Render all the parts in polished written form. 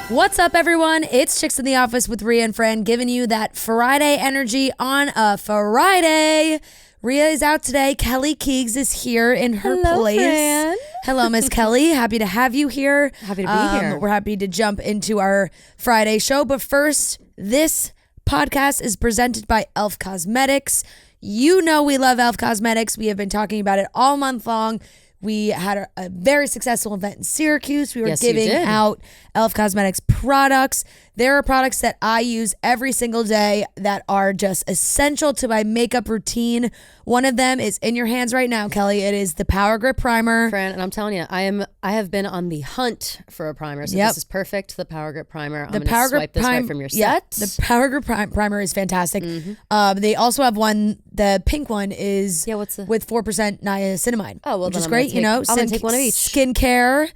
What's up, everyone? It's Chicks in the Office with Ria and Fran, giving you that Friday energy on a Friday. Ria is out today. Kelly Keegs is here in her place. Fran. Hello, Miss Kelly. Happy to have you here. Happy to be here. We're happy to jump into our Friday show. But first, this podcast is presented by e.l.f. Cosmetics. You know we love e.l.f. Cosmetics. We have been talking about it all month long. We had a very successful event in Syracuse. We were giving out e.l.f. Cosmetics products. There are products that I use every single day that are just essential to my makeup routine. One of them is in your hands right now, Kelly. It is the Power Grip Primer. Fran, and I'm telling you, I have been on the hunt for a primer, so this is perfect. The Power Grip Primer. I'm going to swipe this right from your set. The Power Grip Primer is fantastic. They also have one, the pink one is with 4% niacinamide, which is great. I'm going to take one of each. Skincare.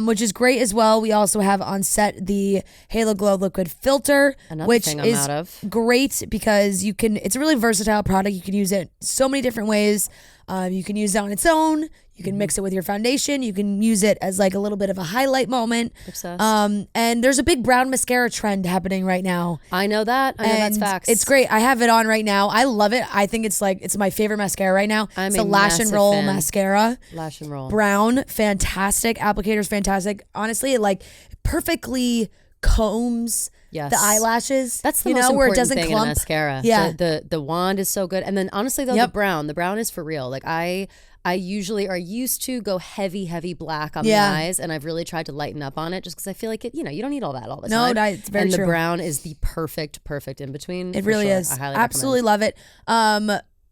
Which is great as well. We also have on set the Halo Glow Liquid Filter, which is great because it's a really versatile product. You can use it so many different ways. You can use it on its own. You can mix it with your foundation. You can use it as like a little bit of a highlight moment. Obsessed. And there's a big brown mascara trend happening right now. I know that. I know that's facts. It's great. I have it on right now. I love it. I think it's my favorite mascara right now. It's a Lash and Roll mascara. Lash and Roll. Brown, fantastic. Applicator's fantastic. Honestly, it probably combs the eyelashes. That's the most where it important doesn't thing clump. In a mascara. Yeah. The wand is so good. And then honestly though, the brown is for real. Like I usually used to go heavy black on the eyes, and I've really tried to lighten up on it just because I feel like you don't need all that all the time. No, it's very true. And the brown is the perfect in between. It really is. I highly absolutely love it.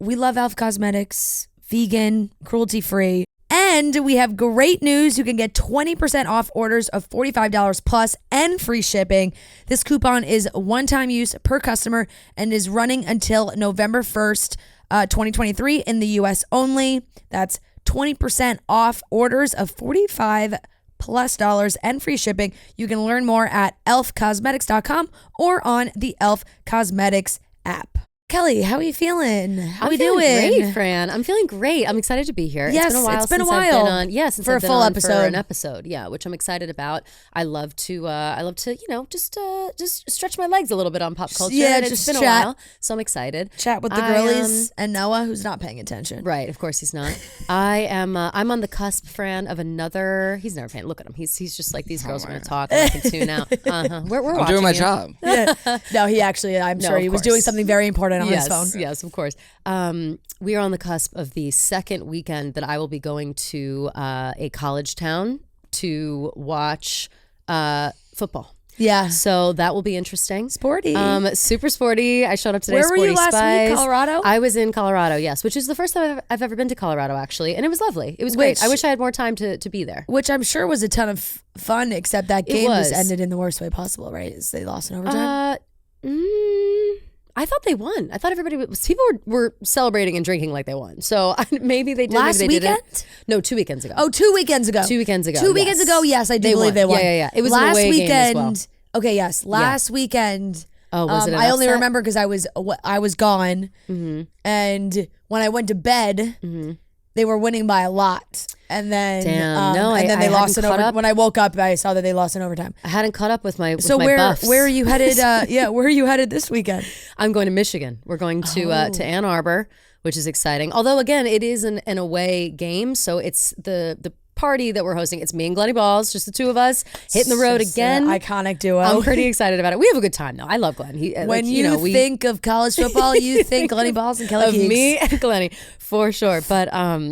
We love e.l.f. Cosmetics, vegan, cruelty-free. And we have great news. You can get 20% off orders of $45 plus and free shipping. This coupon is one-time use per customer and is running until November 1st, 2023 in the U.S. only. That's 20% off orders of $45 plus and free shipping. You can learn more at elfcosmetics.com or on the e.l.f. Cosmetics app. Kelly, how are you feeling? How are we doing? Great, Fran. I'm feeling great. I'm excited to be here. Yes, it's been a while since I've been on. Since for I've been a full on episode. For an episode, which I'm excited about. I love to just stretch my legs a little bit on pop culture. Yeah, and just it's been a while, so I'm excited. Chat with the girlies and Noah, who's not paying attention. Right, of course he's not. I'm on the cusp, Fran, of another. He's never paying. Look at him. He's just like, these girls are going to talk and I can tune out. We're I'm doing my job. No, he actually. I'm sure he was doing something very important on his phone. Yes, of course. We are on the cusp of the second weekend that I will be going to a college town to watch football. Yeah. So that will be interesting. Sporty. Super sporty. I showed up today. Where were you last week? Colorado? I was in Colorado, yes, which is the first time I've ever been to Colorado, actually. And it was lovely. It was great. I wish I had more time to be there. Which I'm sure was a ton of fun, except that game just ended in the worst way possible, right? They lost in overtime? I thought they won. I thought people were celebrating and drinking like they won. So maybe they did. Last maybe they weekend? Didn't. No, 2 weekends ago. Oh, 2 weekends ago. 2 weekends ago. 2 weekends ago, yes, I do believe they won. Yeah. It was last an away weekend. Game as well. Okay, yes. Last weekend. Oh, was it an I only upset? remember because I was gone, and when I went to bed, they were winning by a lot. And then, then they lost in overtime. When I woke up, I saw that they lost in overtime. I hadn't caught up with my buffs. Where are you headed? Where are you headed this weekend? I'm going to Michigan. We're going to Ann Arbor, which is exciting. Although again, it is an away game, so it's the party that we're hosting. It's me and Glenny Balls, just the two of us hitting the road again. Iconic duo. I'm pretty excited about it. We have a good time though. I love Glenn. When you think of college football, you think Glenny Balls and Kelly Keegs. Of me and Glenny, for sure. But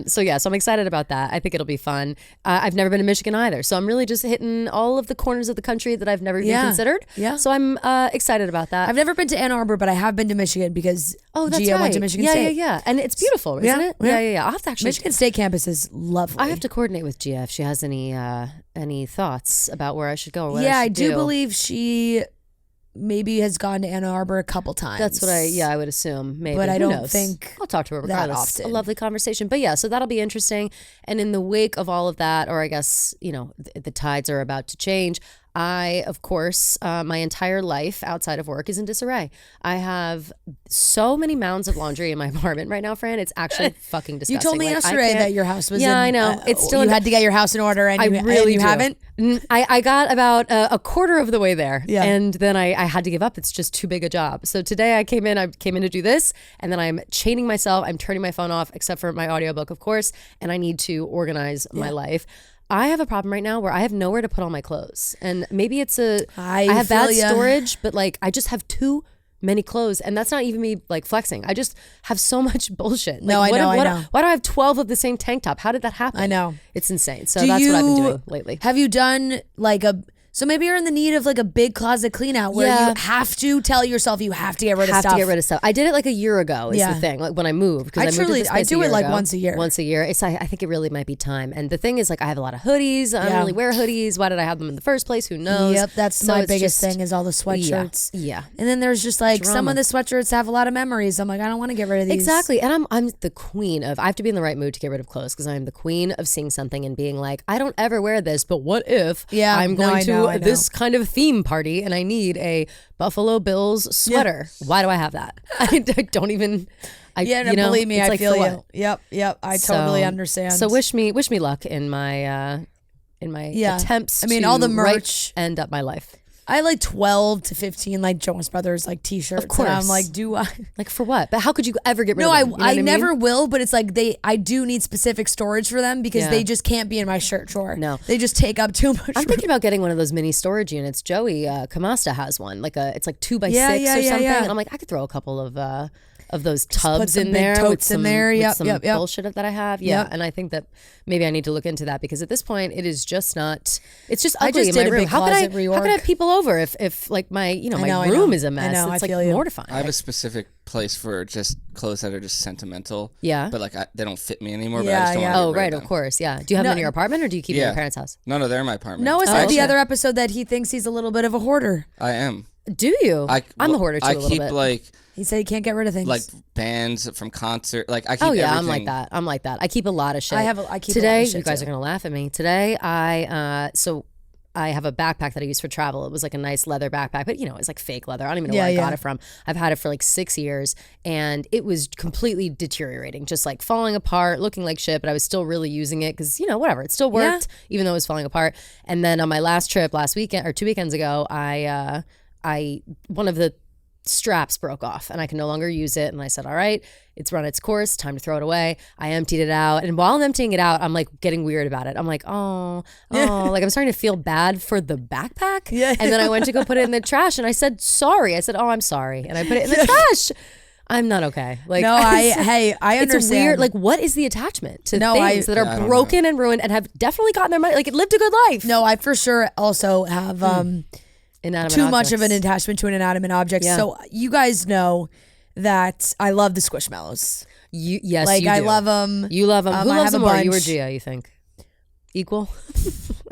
so I'm excited about that. I think it'll be fun. I've never been to Michigan either, so I'm really just hitting all of the corners of the country that I've never even considered. Yeah. So I'm excited about that. I've never been to Ann Arbor, but I have been to Michigan because that's Gia right. went to Michigan State. Yeah. And it's beautiful, isn't it? Yeah. I'll have to actually. Michigan State campus is lovely. I have to coordinate with Gia if she has any thoughts about where I should go or what I should do believe she maybe has gone to Ann Arbor a couple times. That's what I would assume, maybe. But I don't think I'll talk to her regardless. that often. A lovely conversation. But so that'll be interesting. And in the wake of all of that, or I guess, the tides are about to change, I, of course, my entire life outside of work is in disarray. I have so many mounds of laundry in my apartment right now, Fran. It's actually fucking disgusting. You told me yesterday that your house was I know. It's still you had to get your house in order, and you haven't? I got about a quarter of the way there, yeah. and then I had to give up. It's just too big a job. So today I came in to do this, and then I'm chaining myself. I'm turning my phone off, except for my audiobook, of course, and I need to organize my life. I have a problem right now where I have nowhere to put all my clothes. And maybe it's I have bad storage, but like I just have too many clothes. And that's not even me like flexing. I just have so much bullshit. Like, no, I know. Why do I have 12 of the same tank top? How did that happen? I know. It's insane. So that's what I've been doing lately. Have you done like so maybe you're in the need of like a big closet clean out where you have to tell yourself you have to get rid of stuff. Have to get rid of stuff. I did it like a year ago is the thing, like when I moved. I do it like once a year. Once a year. I think it really might be time. And the thing is like I have a lot of hoodies. I don't really wear hoodies. Why did I have them in the first place? Who knows? Yep, that's my biggest thing is all the sweatshirts. Yeah. And then there's just like some of the sweatshirts have a lot of memories. I'm like, I don't want to get rid of these. Exactly. And I'm the queen of, I have to be in the right mood to get rid of clothes because I'm the queen of seeing something and being like, I don't ever wear this, but what if I'm going to this kind of theme party and I need a Buffalo Bills sweater? Why do I have that? I don't even. Believe me, I like, feel you. Yep. I totally understand. So wish me luck in my attempts. I mean, to all the merch end up my life. I have like 12 to 15 like Jonas Brothers like t-shirts. Of course. And I'm like, do I? Like for what? But how could you ever get rid of them? No, I never will, but it's like I do need specific storage for them because they just can't be in my shirt drawer. No. They just take up too much I'm thinking about getting one of those mini storage units. Joey Kamasta has one. It's like 2x6 or something. And I'm like, I could throw a couple of those tubs in there with some bullshit that I have. Yeah. And I think that maybe I need to look into that because at this point it is just not, it's just ugly in my room. How could I have people over if like my room is a mess? It's like mortifying. I have a specific place for just clothes that are just sentimental. Yeah. But like they don't fit me anymore. But I just don't want to Oh, get rid right. Of course. Yeah. Do you have them in your apartment or do you keep them in your parents' house? No, they're in my apartment. Noah said the other episode that he thinks he's a little bit of a hoarder. I am. Do you? I'm a hoarder too, a little bit. I keep like... He said he can't get rid of things. Like bands from concert. Like I keep everything. I'm like that. I keep a lot of shit. I keep a lot of Today, shit you guys too. are going to laugh at me. Today, I have a backpack that I use for travel. It was like a nice leather backpack, but it's like fake leather. I don't even know where I got it from. I've had it for like 6 years and it was completely deteriorating, just like falling apart, looking like shit, but I was still really using it because, whatever. It still worked, even though it was falling apart. And then on my last trip last weekend or 2 weekends ago, one of the straps broke off and I can no longer use it. And I said, all right, it's run its course, time to throw it away. I emptied it out. And while I'm emptying it out, I'm like getting weird about it. I'm like, like I'm starting to feel bad for the backpack. Yeah. And then I went to go put it in the trash and I said, sorry. I said, oh, I'm sorry. And I put it in the trash. I'm not okay. Like, no, I understand. It's weird. Like, what is the attachment to things that are broken and ruined and have definitely gotten their money? Like, it lived a good life. No, I for sure also have too much of an attachment to an inanimate object. Yeah. So you guys know that I love the Squishmallows. Yes, like you do. I love them. You love them. Who loves them more, you or Gia? You think equal?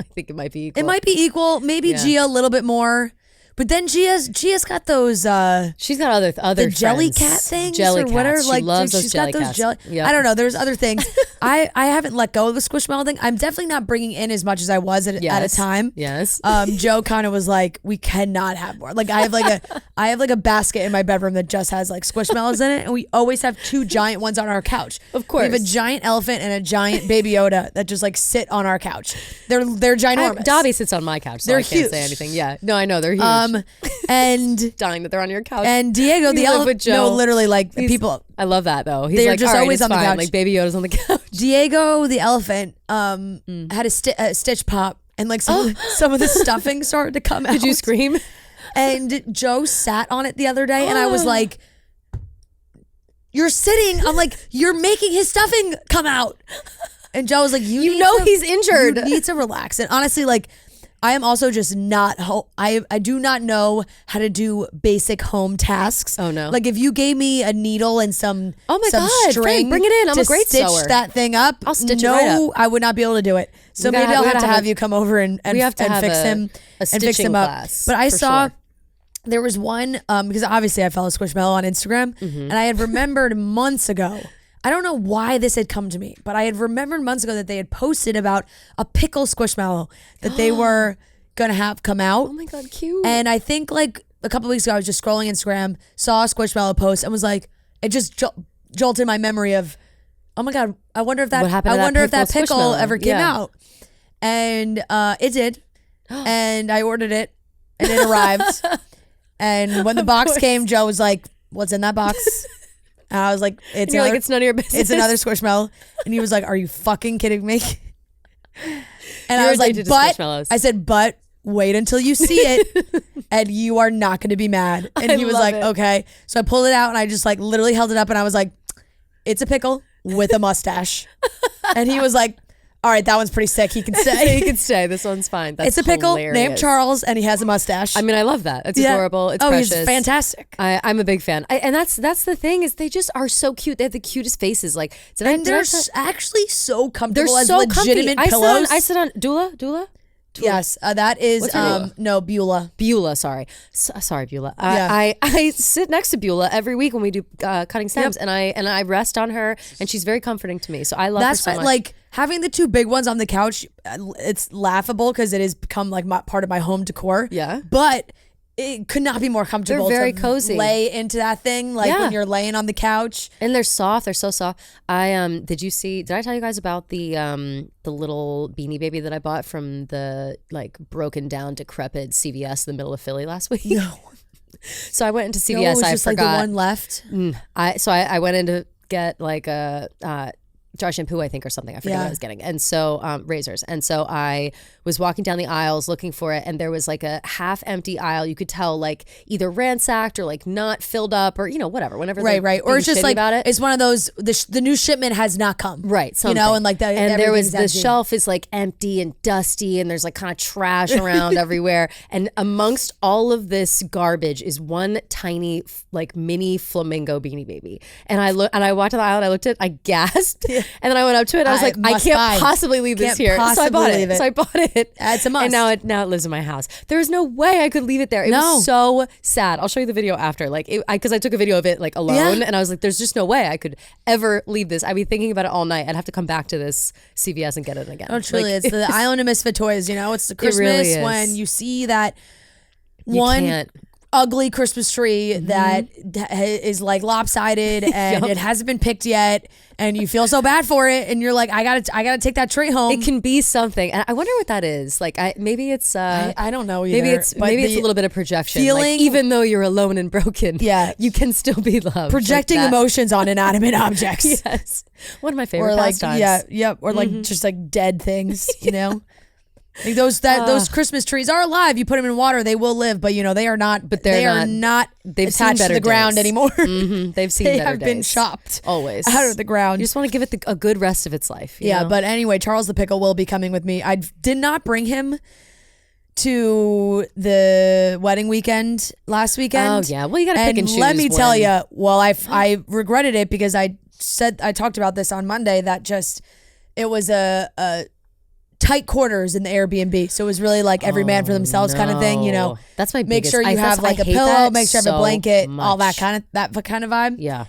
I think it might be equal. It might be equal. Maybe Gia a little bit more. But then Gia's got those. She's got other the jelly cat things or whatever. She loves those jelly cats. Yep. I don't know. There's other things. I haven't let go of the Squishmallow thing. I'm definitely not bringing in as much as I was at a time. Yes. Joe kind of was like, we cannot have more. Like I have a basket in my bedroom that just has like Squishmallows in it, and we always have 2 giant ones on our couch. Of course. We have a giant elephant and a giant baby Yoda that just like sit on our couch. They're ginormous. Dobby sits on my couch, so I can't say anything. Yeah. No, I know they're huge. And dying that they're on your couch. And Diego the elephant. No, literally like people. I love that though. He's they're like, just always on the couch. Like Baby Yoda's on the couch. Diego the elephant had a stitch pop and like some of the stuffing started to come out. Did you scream? And Joe sat on it the other day and I was like, you're sitting. I'm like, you're making his stuffing come out. And Joe was like, he's injured. You need to relax. And honestly, like, I am also just not I do not know how to do basic home tasks. Oh no! Like if you gave me a needle and some God, string, Frank, bring it in. I'm a great stitch sewer. That thing up. I'll stitch it right up. I would not be able to do it. So maybe I'll have to have you come over and fix him up. But I saw there was one because obviously I follow Squishmallow on Instagram and I had remembered months ago. I don't know why this had come to me, but I had remembered months ago that they had posted about a pickle Squishmallow that they were gonna have come out. Oh my God, cute. And I think like a couple of weeks ago, I was just scrolling Instagram, saw a Squishmallow post, and was like, it just jolted my memory of, oh my God, I wonder if that pickle ever came out. And it did. And I ordered it, and it arrived. And when the box came, Joe was like, what's in that box? And I was like, it's none of your business. It's another Squishmallow. And he was like, are you fucking kidding me? And I was like, I said, but wait until you see it and you are not going to be mad. And he was like, okay. So I pulled it out and I just like literally held it up and I was like, it's a pickle with a mustache. And he was like, all right, that one's pretty sick. He can stay. He can stay. This one's fine. That's it's a pickle hilarious. named Charles, and he has a mustache. I mean, I love that. It's adorable. It's precious. He's fantastic. I'm a big fan. And that's the thing is they just are so cute. They have the cutest faces. Like, they're actually so comfortable. They're as so legitimate comfy. pillows. I sit on Dula. Yes, that is Beulah. Beulah, sorry, sorry, Beulah. I sit next to Beulah every week when we do cutting stems, and I rest on her, and she's very comforting to me. So I love her so much. Like having the two big ones on the couch, it's laughable because it has become like part of my home decor. Yeah, but it could not be more comfortable. They're very cozy. Lay into that thing when you're laying on the couch, and they're soft. They're so soft. Did I tell you guys about the little beanie baby that I bought from the like broken down decrepit CVS in the middle of Philly last week? No. So I went into CVS. It was I just forgot. like the one left. I went in to get like a jar shampoo, I think, or something. I forget what I was getting. And so razors. And so I was walking down the aisles looking for it, and there was like a half empty aisle. You could tell like either ransacked or like not filled up or whatever. Whenever right. Or it's just like about it. It's one of those the new shipment has not come. Right. Something. And like that. And there was the shelf is like empty and dusty, and there's like kind of trash around everywhere. And amongst all of this garbage is one tiny like mini flamingo beanie baby. And I walked down the aisle and I looked at it, I gasped. And then I went up to it and I was like, I can't possibly leave this here. So I bought it. It's a must. And now it lives in my house. There is no way I could leave it there. It was so sad. I'll show you the video after. Like, because I took a video of it like alone, and I was like, there's just no way I could ever leave this. I'd be thinking about it all night. I'd have to come back to this CVS and get it again. Oh, truly, it's the island of misfit toys. It's the Christmas when you see that ugly Christmas tree that is like lopsided and it hasn't been picked yet, and you feel so bad for it, and you're like, I gotta take that tree home. It can be something, and I wonder what that is. Like, maybe it's I don't know either. Maybe it's a little bit of projection. Feeling, like, even though you're alone and broken, you can still be loved. Projecting like emotions on inanimate objects. Yes, one of my favorite pastimes. Or like just like dead things. Like those Christmas trees are alive. You put them in water, they will live, but they are not. But they are not. They've attached to the ground anymore. They've seen. They better have days. been chopped always out of the ground. You just want to give it a good rest of its life. You know? But anyway, Charles the Pickle will be coming with me. I did not bring him to the wedding weekend last weekend. Oh yeah, well you got to pick and choose. Let me tell you, I regretted it because I talked about this on Monday that just it was a tight quarters in the Airbnb, so it was really like every man for themselves kind of thing. That's my make biggest, sure you have like a pillow, make sure you have a blanket, all that kind of vibe. Yeah.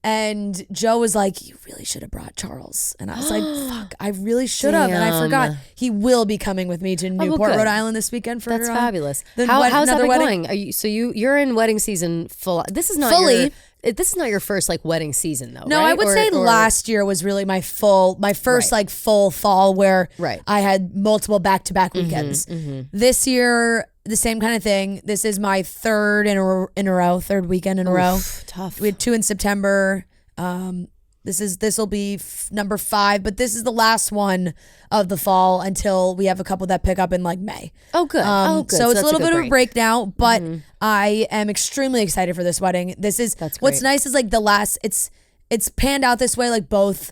And Joe was like, "You really should have brought Charles," and I was like, "Fuck, I really should have," and I forgot. He will be coming with me to Newport, Rhode Island this weekend for. That's fabulous. How's that going? You're in wedding season full. This is not fully. This is not your first like wedding season though. No, right? I would say last year was really my first like full fall where I had multiple back-to-back weekends. This year, the same kind of thing. This is my third weekend in a row. Tough. We had 2 in September. This will be number 5, but this is the last one of the fall until we have a couple that pick up in like May. Oh, good. So it's a little bit of a break now, but I am extremely excited for this wedding. What's nice is like it's panned out this way like both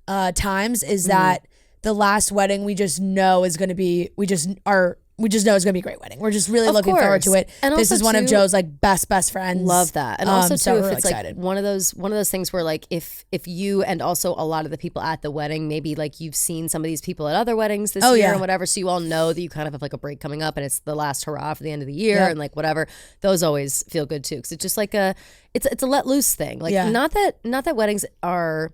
times is that the last wedding we just know is going to be we just know it's going to be a great wedding. We're just really looking forward to it. And this is one of Joe's like best friends. Love that. And also too, if it's excited. Like one of those things where like if you and also a lot of the people at the wedding, maybe like you've seen some of these people at other weddings this year and whatever, so you all know that you kind of have like a break coming up and it's the last hurrah for the end of the year and like whatever. Those always feel good too because it's just like it's a let loose thing. Like not that weddings are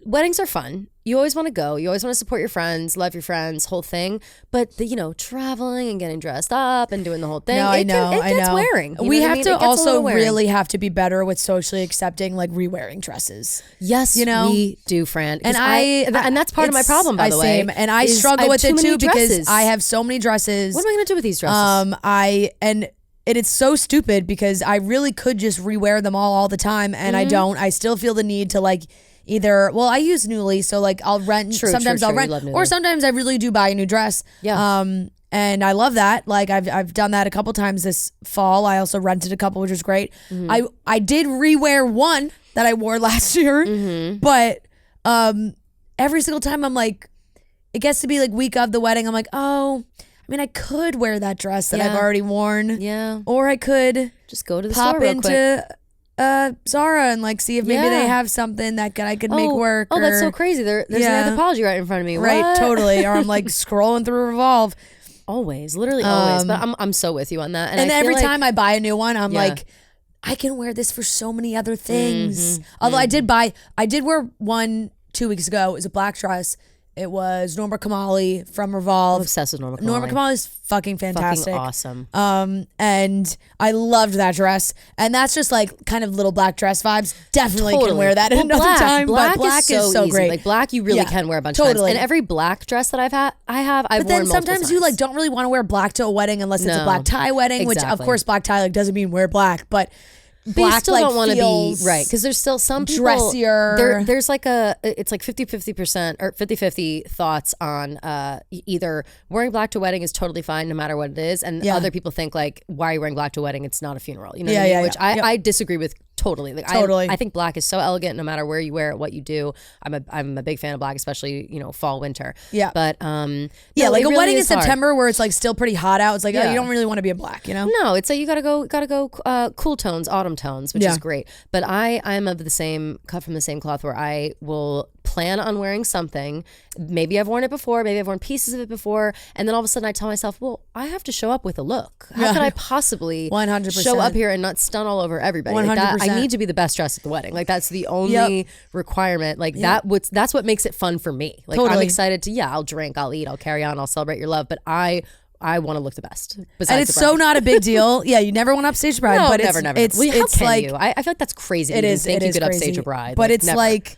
weddings are fun. You always want to go. You always want to support your friends, love your friends, whole thing. But traveling and getting dressed up and doing the whole thing, it gets wearing. We have to also really have to be better with socially accepting like re-wearing dresses. Yes, we do, Fran. And that's part of my problem, by the way. And I struggle with it too because I have so many dresses. What am I going to do with these dresses? And it's so stupid because I really could just rewear them all the time, and I don't. I still feel the need to like. I use Nuuly, so like I'll rent. Sometimes I'll rent, or sometimes I really do buy a new dress. Yeah. And I love that. Like I've done that a couple times this fall. I also rented a couple, which was great. I did rewear one that I wore last year, but every single time I'm like, it gets to be like week of the wedding. I'm like, oh, I mean, I could wear that dress that I've already worn. Yeah. Or I could just go to the pop store real into. quick. Zara and like see if maybe they have something that I could make work. Oh, that's so crazy. There's an anthropology right in front of me. Right, what? Totally. Or I'm like scrolling through Revolve. Always, literally always. But I'm so with you on that. And then every time I buy a new one, I'm like, I can wear this for so many other things. Although I did wear one 2 weeks ago. It was a black dress. It was Norma Kamali from Revolve. I'm obsessed with Norma Kamali. Norma Kamali's fucking fantastic. Fucking awesome. And I loved that dress. And that's just like kind of little black dress vibes. Definitely can wear that another time. Black but black is so great. Like black, you really can wear a bunch of times. And every black dress that I've worn multiple But then sometimes times. you like don't really want to wear black to a wedding unless it's a black tie wedding, which of course black tie like doesn't mean wear black, but black, you still like, don't want to be right because there's still some people dressier. There's like it's like 50% or 50-50 thoughts on either wearing black to a wedding is totally fine no matter what it is, and other people think like, why are you wearing black to a wedding? It's not a funeral, you know what I mean? Which I disagree with totally. Like I think black is so elegant no matter where you wear it, what you do. I'm a big fan of black, especially fall, winter. Yeah, but like a wedding in September where it's like still pretty hot out. It's like oh, you don't really want to be in black, you know? No, it's like you gotta go cool tones, autumn tones, which is great. But I'm of the same cut from the same cloth where I will plan on wearing something. Maybe I've worn it before, maybe I've worn pieces of it before, and then all of a sudden I tell myself, well, I have to show up with a look. How could I possibly 100% show up here and not stun all over everybody? 100%. Like that, I need to be the best dressed at the wedding. Like that's the only requirement. Like that's what makes it fun for me. Like I'm excited to I'll drink, I'll eat, I'll carry on, I'll celebrate your love, but I want to look the best. And it's so not a big deal. Yeah, you never want to upstage a bride. No, but never. It's how like can you? I feel like that's crazy. It is. Think it you is could crazy. upstage a bride, but it's never. like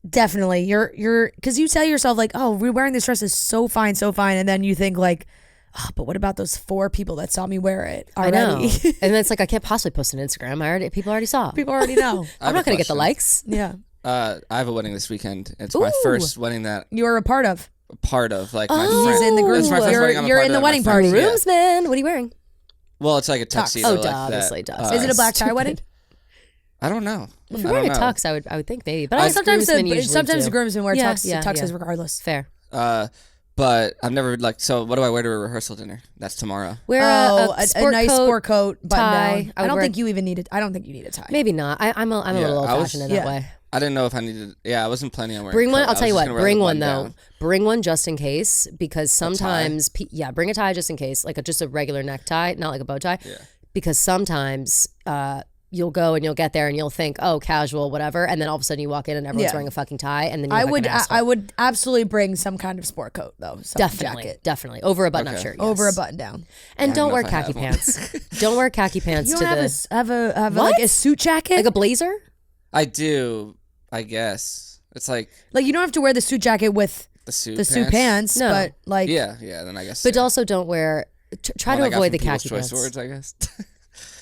definitely you're because you tell yourself like, oh, wearing this dress is so fine, and then you think like, oh, but what about those 4 people that saw me wear it already? I know. And it's like I can't possibly post on Instagram. People already saw. People already know. I'm not gonna get the likes. Yeah. I have a wedding this weekend. It's my first wedding that you're a part of. Like my friend. He's in the group. It's my first wedding I'm a you're part in the of, wedding my party. friends. Groomsman, what are you wearing? Well, it's like a tuxedo. Oh, like obviously, that. Is it a black tie wedding? I don't know. If you're wearing a tux, I would think maybe. But sometimes the groomsmen wear tuxes regardless. Fair. But I've never so what do I wear to a rehearsal dinner? That's tomorrow. Wear a nice sport coat, button tie. down. I don't think you even need it. I don't think you need a tie. Maybe not. I'm a little old fashioned in that way. I didn't know if I needed. Yeah, I wasn't planning on wearing. Bring one. I'll tell you what. Bring one though. though. Bring one just in case, because sometimes, bring a tie just in case, like just a regular necktie, not like a bow tie. Yeah. Because sometimes you'll go and you'll get there and you'll think, oh, casual, whatever, and then all of a sudden you walk in and everyone's wearing a fucking tie, and then you I would absolutely bring some kind of sport coat though. Definitely over a button-up shirt. Yes. Over a button down. And don't wear khaki pants. Don't wear khaki pants. You don't have like a suit jacket, like a blazer. I do. I guess it's like you don't have to wear the suit jacket with the suit pants. No, but like then I guess. But also don't wear. Try to avoid the khaki pants. Swords, I guess.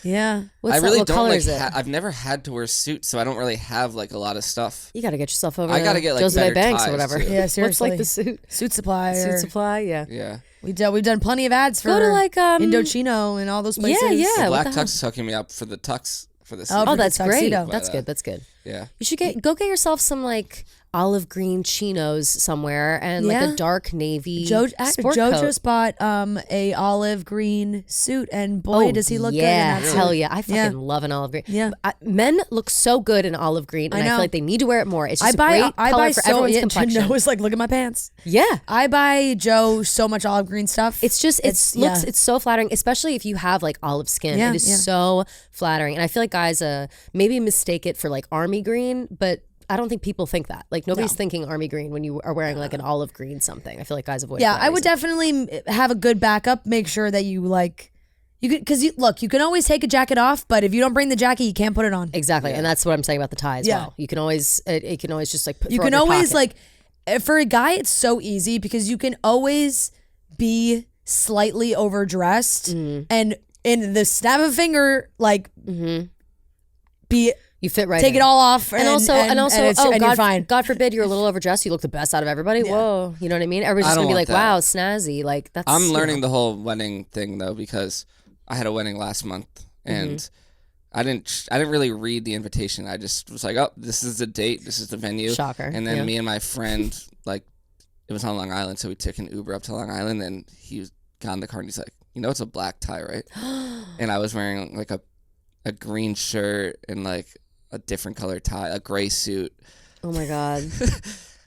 Yeah. I really don't color is it? I've never had to wear suits, so I don't really have like a lot of stuff. You got to get yourself over. I got to get like better Banks ties or whatever. Too. Yeah, seriously. What's like the suit supply? Suit supply, yeah. Yeah. We've done plenty of ads for go to like Indochino and all those places. Yeah. The Black Tux is hooking me up for the tux for this. Oh, that's great. Tuxedo. That's good. Yeah. You should go get yourself some like olive green chinos somewhere and like a dark navy sport Joe coat. just bought a olive green suit, and boy does he look good in that suit. Hell yeah. I fucking love an olive green. Yeah. Men look so good in olive green, and I feel like they need to wear it more. It's just a great I color buy for everyone's complexion. Noah's like, look at my pants. Yeah. I buy Joe so much olive green stuff. It's just it's so flattering, especially if you have like olive skin. It is so flattering. And I feel like guys maybe mistake it for like army green, but I don't think people think that. Like nobody's thinking army green when you are wearing like an olive green something. I feel like guys avoid it. Yeah, I would definitely have a good backup. Make sure that you could, because you can always take a jacket off, but if you don't bring the jacket, you can't put it on. Exactly. And that's what I'm saying about the tie as well. You can always, it can always just like put, you can always like, for a guy, it's so easy because you can always be slightly overdressed and in the snap of a finger, like be you fit right. Take in. it all off, and also, you're fine. God forbid you're a little overdressed. You look the best out of everybody. Yeah. Whoa, you know what I mean? Everybody's just gonna be like, "Wow, snazzy!" Like that's. I'm learning the whole wedding thing though because I had a wedding last month and I didn't really read the invitation. I just was like, "Oh, this is the date. This is the venue." Shocker. And then me and my friend, like, it was on Long Island, so we took an Uber up to Long Island, and he got in the car and he's like, "You know, it's a black tie, right?" And I was wearing like a green shirt and like a different color tie, a gray suit. Oh my God.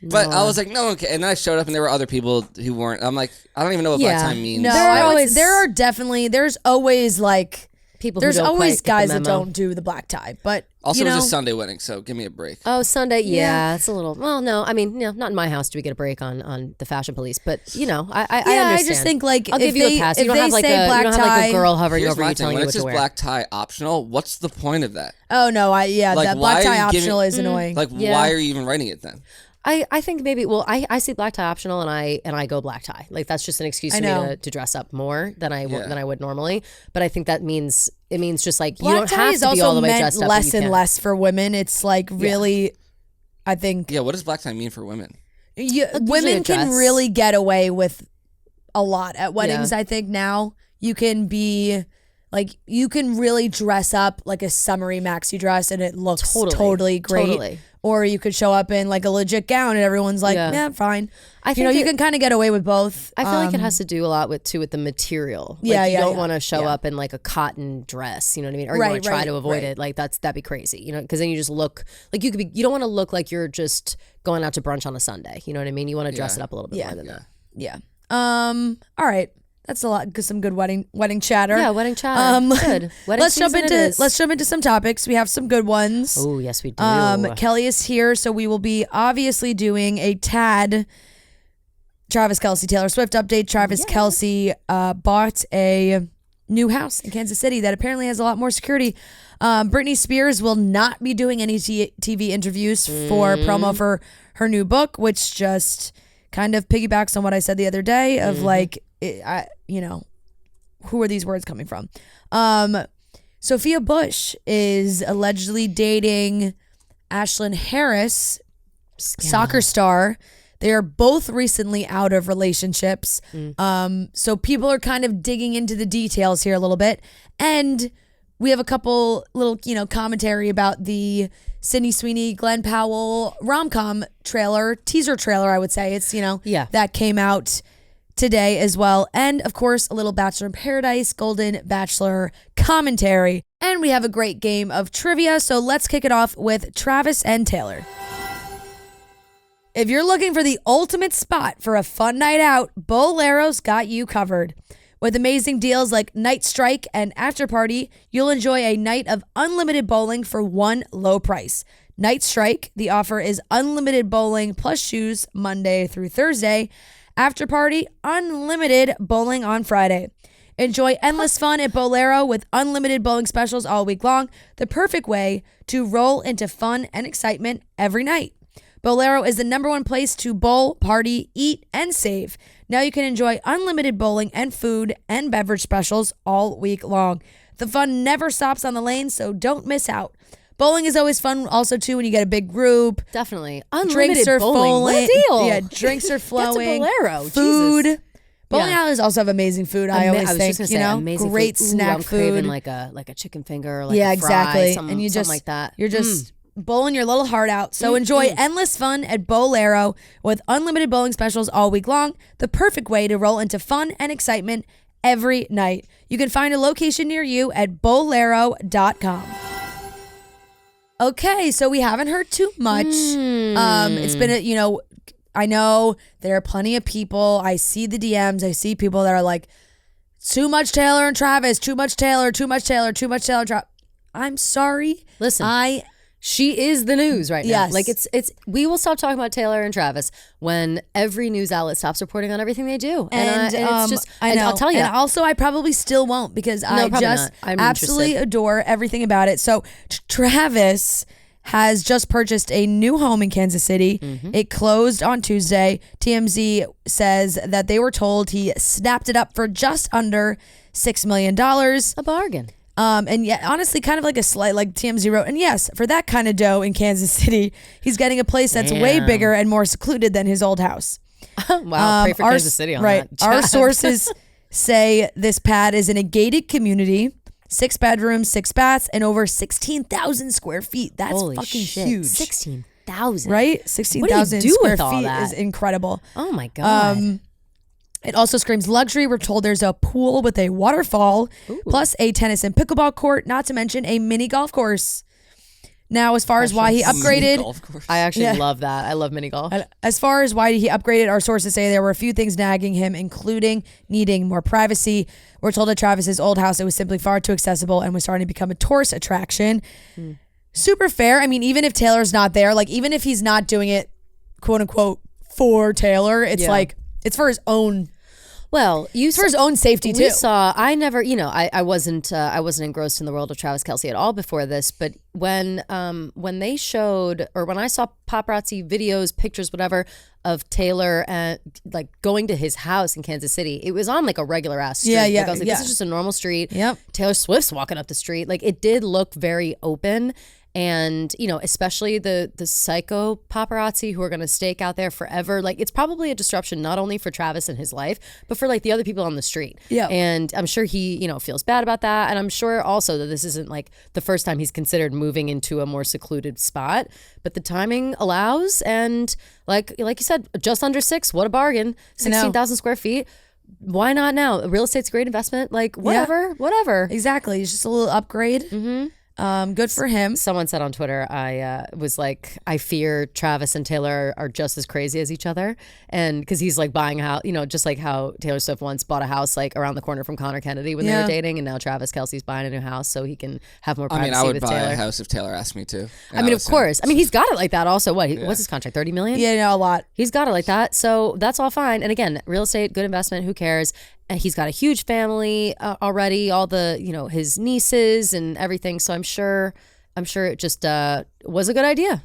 But I was like, no, okay. And then I showed up and there were other people who weren't. I'm like, I don't even know what black tie means. No, there's always like, people there's always guys that don't do the black tie, but also it was a Sunday wedding, so give me a break. Oh, Sunday, yeah, it's a little. Well, no, I mean, not in my house do we get a break on the fashion police, but I understand. I just think like I'll give you a pass. You don't have like a girl hovering over you telling you what to wear. When it says black tie optional, what's the point of that? Oh no, that black tie optional is annoying. Like, why are you even writing it then? I think maybe I see black tie optional and I go black tie. Like that's just an excuse for me to dress up more than I would normally. But I think it means just like black you don't have to be all the way dressed up. Less and less for women. It's like really, I think. Yeah, what does black tie mean for women? Women can really get away with a lot at weddings. I think now you can be. Like, you can really dress up like a summery maxi dress and it looks totally great. Totally. Or you could show up in like a legit gown and everyone's like, yeah, fine. I think you can kind of get away with both. I feel like it has to do a lot with the material. Like, you don't want to show up in like a cotton dress, you know what I mean? Or you want to try to avoid it. Like that'd be crazy, you know? Because then you just look like you don't want to look like you're just going out to brunch on a Sunday. You know what I mean? You want to dress it up a little bit more than that. Yeah. All right. That's a lot. Some good wedding chatter. Yeah, wedding chatter. Good. Let's jump into some topics. We have some good ones. Oh yes, we do. Kelly is here, so we will be obviously doing a tad Travis Kelce Taylor Swift update. Travis Kelce bought a new house in Kansas City that apparently has a lot more security. Britney Spears will not be doing any TV interviews for promo for her new book, which just kind of piggybacks on what I said the other day of like. Who are these words coming from? Sophia Bush is allegedly dating Ashlyn Harris, soccer star. They are both recently out of relationships. So people are kind of digging into the details here a little bit. And we have a couple little, commentary about the Sydney Sweeney, Glen Powell rom-com teaser trailer, I would say. It's, that came out today as well. And of course, a little Bachelor in Paradise Golden Bachelor commentary. And we have a great game of trivia. So let's kick it off with Travis and Taylor. If you're looking for the ultimate spot for a fun night out, Bolero's got you covered. With amazing deals like Night Strike and After Party, you'll enjoy a night of unlimited bowling for one low price. Night Strike, the offer is unlimited bowling plus shoes Monday through Thursday. After Party, unlimited bowling on Friday. Enjoy endless fun at Bolero with unlimited bowling specials all week long, the perfect way to roll into fun and excitement every night. Bolero is the #1 place to bowl, party, eat, and save. Now you can enjoy unlimited bowling and food and beverage specials all week long. The fun never stops on the lane, so don't miss out. Bowling is always fun also, too, when you get a big group. Definitely. Unlimited bowling. What a deal. Yeah, drinks are flowing. Get to Bolero. Food. Jesus. Bowling alleys also have amazing food, I always think. Amazing great food. snack I'm food. Craving like a chicken finger or like a fry, exactly. And you just, something like that. You're just bowling your little heart out. So enjoy endless fun at Bolero with unlimited bowling specials all week long. The perfect way to roll into fun and excitement every night. You can find a location near you at bolero.com. Okay, so we haven't heard too much. It's been, I know there are plenty of people. I see the DMs. I see people that are like, too much Taylor and Travis, too much Taylor, too much Taylor, too much Taylor. I'm sorry. Listen, She is the news right now. Yes. Like it's we will stop talking about Taylor and Travis when every news outlet stops reporting on everything they do. And it's just, I know. I'll tell you. And also, I probably still won't because I just absolutely adore everything about it. So Travis has just purchased a new home in Kansas City. It closed on Tuesday. TMZ says that they were told he snapped it up for just under $6 million. A bargain. And yet, honestly, kind of like a slight, like TMZ wrote, and yes, for that kind of dough in Kansas City, he's getting a place that's way bigger and more secluded than his old house. Wow, pray for Kansas City on that. Our sources say this pad is in a gated community, 6 bedrooms, 6 baths, and over 16,000 square feet. That's Holy fucking shit. huge. 16,000. Right? 16,000 square feet is incredible. Oh my God. It also screams luxury. We're told there's a pool with a waterfall, plus a tennis and pickleball court, not to mention a mini golf course. Now, as far as why he upgraded, I actually love that. I love mini golf. As far as why he upgraded, our sources say there were a few things nagging him, including needing more privacy. We're told at Travis's old house it was simply far too accessible and was starting to become a tourist attraction. Super fair. I mean, even if Taylor's not there, like even if he's not doing it, quote unquote, for Taylor, it's like it's for his own. Well, for his own safety too. We saw. I never, I wasn't engrossed in the world of Travis Kelce at all before this. But when they showed, or when I saw paparazzi videos, pictures, whatever, of Taylor like going to his house in Kansas City, it was on like a regular ass street. Like, I was like, this is just a normal street. Yep. Taylor Swift's walking up the street. Like it did look very open. And, especially the psycho paparazzi who are going to stake out there forever. Like, it's probably a disruption not only for Travis and his life, but for, like, the other people on the street. Yeah. And I'm sure he, feels bad about that. And I'm sure also that this isn't, like, the first time he's considered moving into a more secluded spot. But the timing allows. And, like you said, just under 6, what a bargain. 16,000 square feet. Why not now? Real estate's a great investment. Like, whatever. Exactly. It's just a little upgrade. Good for him. Someone said on Twitter, I was like, I fear Travis and Taylor are just as crazy as each other. And because he's like buying a house, just like how Taylor Swift once bought a house like around the corner from Connor Kennedy when they were dating. And now Travis Kelce's buying a new house so he can have more privacy with Taylor. I would buy a house if Taylor asked me to. Of course. I mean, he's got it like that also. What's his contract? 30 million? Yeah, a lot. He's got it like that. So that's all fine. And again, real estate, good investment. Who cares? And he's got a huge family already, all the, his nieces and everything. So I'm sure it just was a good idea,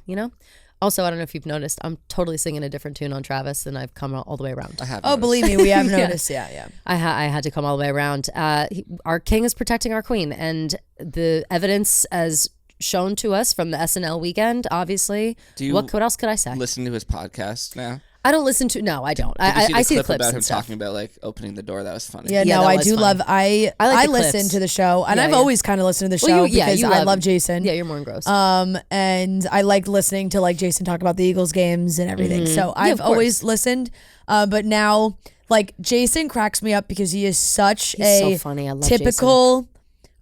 Also, I don't know if you've noticed, I'm totally singing a different tune on Travis and I've come all the way around. I have. Oh, believe me, we have noticed. Yeah. I had to come all the way around. Our king is protecting our queen, and the evidence as shown to us from the SNL weekend, obviously. What else could I say? Listen to his podcast now? I don't listen to. No, I don't. I see the clips about him and stuff. talking about like opening the door. That was funny. Yeah, no, I do funny. love. I listen to the show, and I've always kind of listened to the show because I love Jason. Yeah, you're more engrossed. And I like listening to like Jason talk about the Eagles games and everything. So I've always listened, but now like Jason cracks me up because he is such so funny. I love typical Jason.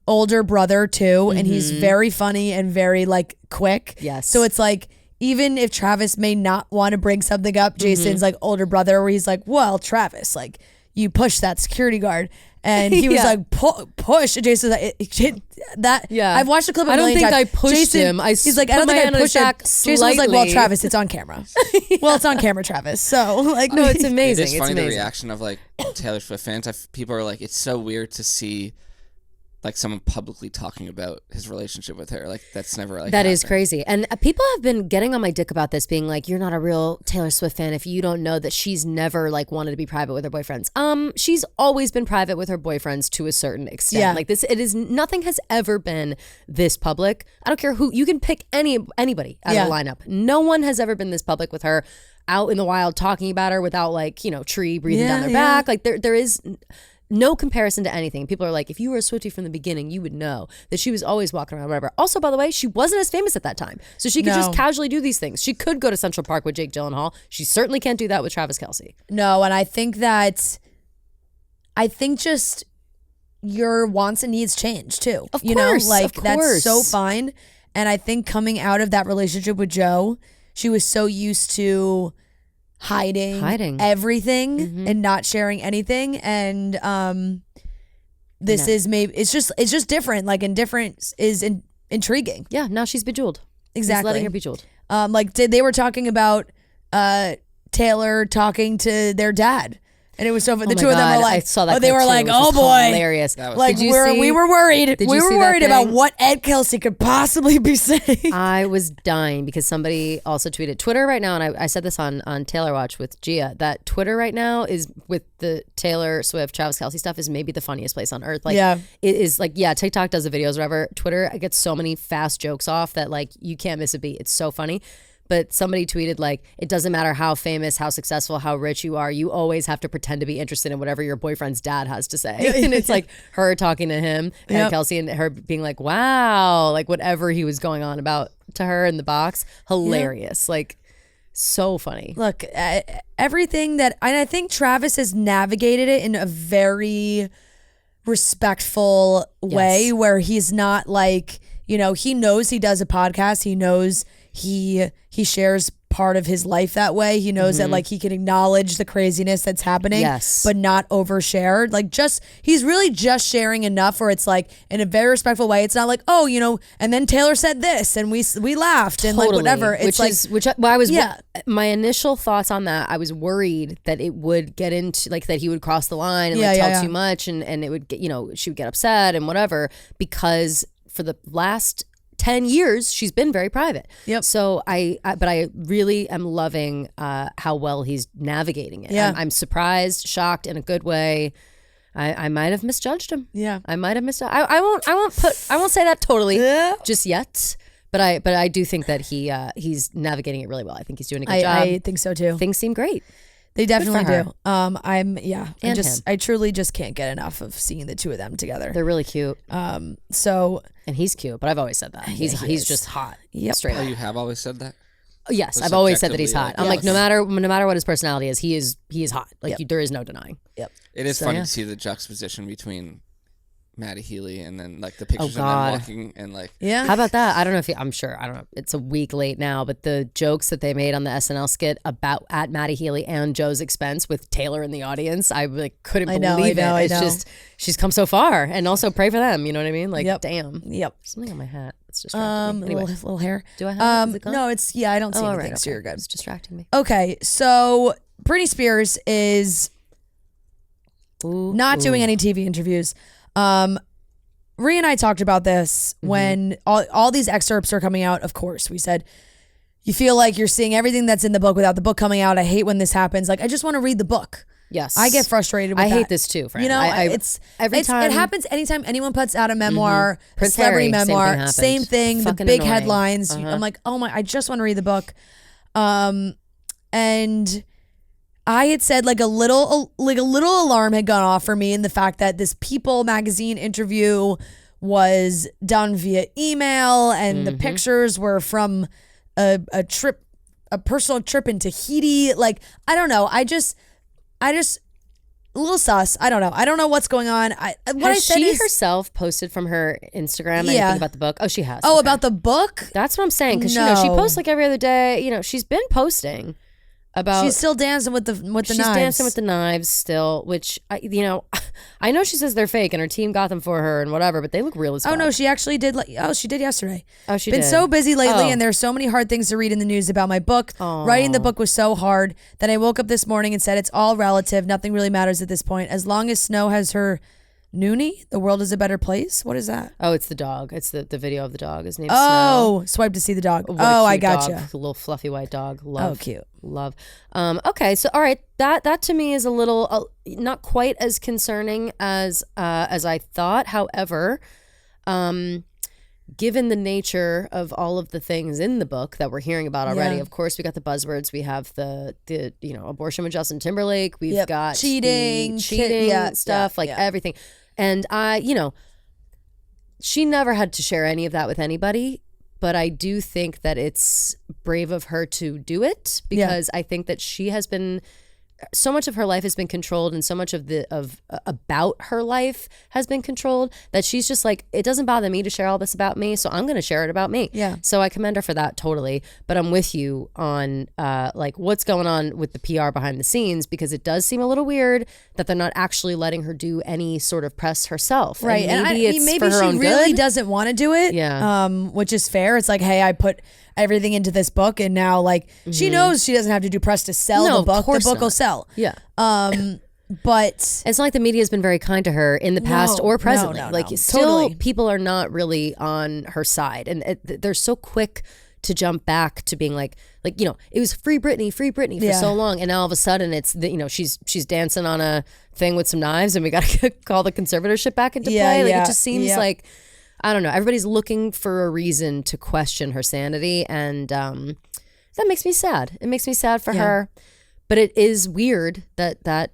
Older brother too, and he's very funny and very like quick. Yes. So it's like, even if Travis may not want to bring something up, Jason's like older brother where he's like, well, Travis, like you push that security guard. And he was like, push. And Jason's like, that. Yeah. I've watched the clip a million times. I don't think I pushed him. He's like, I don't think I pushed him. Jason was like, well, Travis, it's on camera. Well, it's on camera, Travis. So like, no, it's amazing. It's funny the reaction of like Taylor Swift fans. People are like, it's so weird to see like someone publicly talking about his relationship with her. Like that's never like that happened. Is crazy. And people have been getting on my dick about this, being like, you're not a real Taylor Swift fan if you don't know that she's never like wanted to be private with her boyfriends. She's always been private with her boyfriends to a certain extent. Yeah. Like nothing has ever been this public. I don't care who, you can pick anybody out of the lineup. No one has ever been this public with her out in the wild talking about her without like, tree breathing down their back. Like there is no comparison to anything. People are like, if you were a Swiftie from the beginning, you would know that she was always walking around, whatever. Also, by the way, she wasn't as famous at that time. So she could just casually do these things. She could go to Central Park with Jake Gyllenhaal. She certainly can't do that with Travis Kelce. No, and I think just your wants and needs change too. Of course, that's so fine. And I think coming out of that relationship with Joe, she was so used to hiding everything and not sharing anything, and this is maybe it's just different, like, and different is intriguing. Yeah, now she's bejeweled. Exactly. He's letting her be jeweled. They were talking about Taylor talking to their dad. And it was so funny. The two of them were like, I saw that they were like, oh boy. Hilarious. Like we were worried. We were worried about what Ed Kelce could possibly be saying. I was dying because somebody also tweeted Twitter right now, and I said this on Taylor Watch with Gia, that Twitter right now is with the Taylor Swift Travis Kelce stuff is maybe the funniest place on earth. Like it is like, TikTok does the videos or whatever. Twitter gets so many fast jokes off that like you can't miss a beat. It's so funny. But somebody tweeted like, it doesn't matter how famous, how successful, how rich you are, you always have to pretend to be interested in whatever your boyfriend's dad has to say. And it's like her talking to him and Kelce and her being like, wow, like whatever he was going on about to her in the box. Hilarious. Like so funny. Look, everything that, and I think Travis has navigated it in a very respectful way where he's not like, he knows he does a podcast. He knows he shares part of his life that way. He knows that like he can acknowledge the craziness that's happening, but not overshare. Like he's really just sharing enough where it's like in a very respectful way. It's not like, and then Taylor said this and we laughed and like whatever. It's my initial thoughts on that, I was worried that it would get into like that he would cross the line and tell too much and it would get, she would get upset and whatever, because for the last 10 years, she's been very private. Yep. So but I really am loving how well he's navigating it. Yeah. I'm surprised, shocked in a good way. I might have misjudged him. Yeah. I might have I won't say that totally just yet. But I do think that he's navigating it really well. I think he's doing a good job. I think so too. Things seem great. They definitely do. And I truly just can't get enough of seeing the two of them together. They're really cute. And he's cute, but I've always said that. He's just hot. Yep. Straight up. Oh, you have always said that? Yes, I've always said that he's hot. Objectively, I'm like, no matter what his personality is, he is hot. Like there is no denying. Yep. It is funny to see the juxtaposition between Maddie Healy and then like the pictures of them walking and like how about that? I don't know if I'm sure, I don't know, it's a week late now, but the jokes that they made on the SNL skit about at Maddie Healy and Joe's expense with Taylor in the audience, I like couldn't believe it. It's just she's come so far, and also pray for them. You know what I mean? Like damn. Yep. Something on my hat. It's distracting me. Anyway, little hair. Do I have it? No, it's I don't see anything, so you're good. It's distracting me. Okay, so Britney Spears is not doing any TV interviews. Ria and I talked about this when all these excerpts are coming out. Of course, we said, you feel like you're seeing everything that's in the book without the book coming out. I hate when this happens. Like, I just want to read the book. Yes. I get frustrated with that. I hate this too, friend. It happens anytime anyone puts out a memoir, a celebrity memoir, same thing, the big annoying headlines. I'm like, oh my, I just want to read the book. And I had said like a little alarm had gone off for me in the fact that this People magazine interview was done via email and the pictures were from a personal trip in Tahiti. Like, I don't know. I just a little sus. I don't know. I don't know what's going on. Has she herself posted from her Instagram anything about the book? Oh, she has. Oh, about the book? That's what I'm saying. Because she posts like every other day. She's been posting. She's still dancing with the knives. She's dancing with the knives still, which I know she says they're fake and her team got them for her and whatever, but they look real as fuck. Oh no, she actually did. She did yesterday. Oh, she been did. So busy lately, and there's so many hard things to read in the news about my book. Writing the book was so hard that I woke up this morning and said it's all relative. Nothing really matters at this point. As long as Snow has her noonie, the world is a better place. What is that? Oh, it's the dog. It's the video of the dog. His name's Snow. Snow. Swipe to see the dog. I gotcha. A little fluffy white dog. Love. Oh, cute. Love. Okay, so all right, that to me is a little not quite as concerning as I thought. However, given the nature of all of the things in the book that we're hearing about already, of course, we got the buzzwords. We have the abortion with Justin Timberlake. We've got cheating stuff, everything. And she never had to share any of that with anybody. But I do think that it's brave of her to do it because I think that she has been so much of her life has been controlled, and so much of about her life has been controlled, that she's just like, it doesn't bother me to share all this about me, so I'm going to share it about me. Yeah. So I commend her for that totally. But I'm with you on like what's going on with the PR behind the scenes, because it does seem a little weird that they're not actually letting her do any sort of press herself. Right. And maybe it's maybe for her she own really good. doesn't want to do it. Yeah. Which is fair. It's like, hey, I put everything into this book, and now like she knows she doesn't have to do press to sell No, the book. of course The book will not. sell. Yeah. But It's not like the media has been very kind to her in the past or presently. no. Like still, Totally. people are not really on her side, and they're so quick to jump back to being like it was free Britney for so long, and now all of a sudden it's she's dancing on a thing with some knives, and we got to call the conservatorship back into play. Like it just seems like, I don't know. Everybody's looking for a reason to question her sanity, and that makes me sad. It makes me sad for her, but it is weird that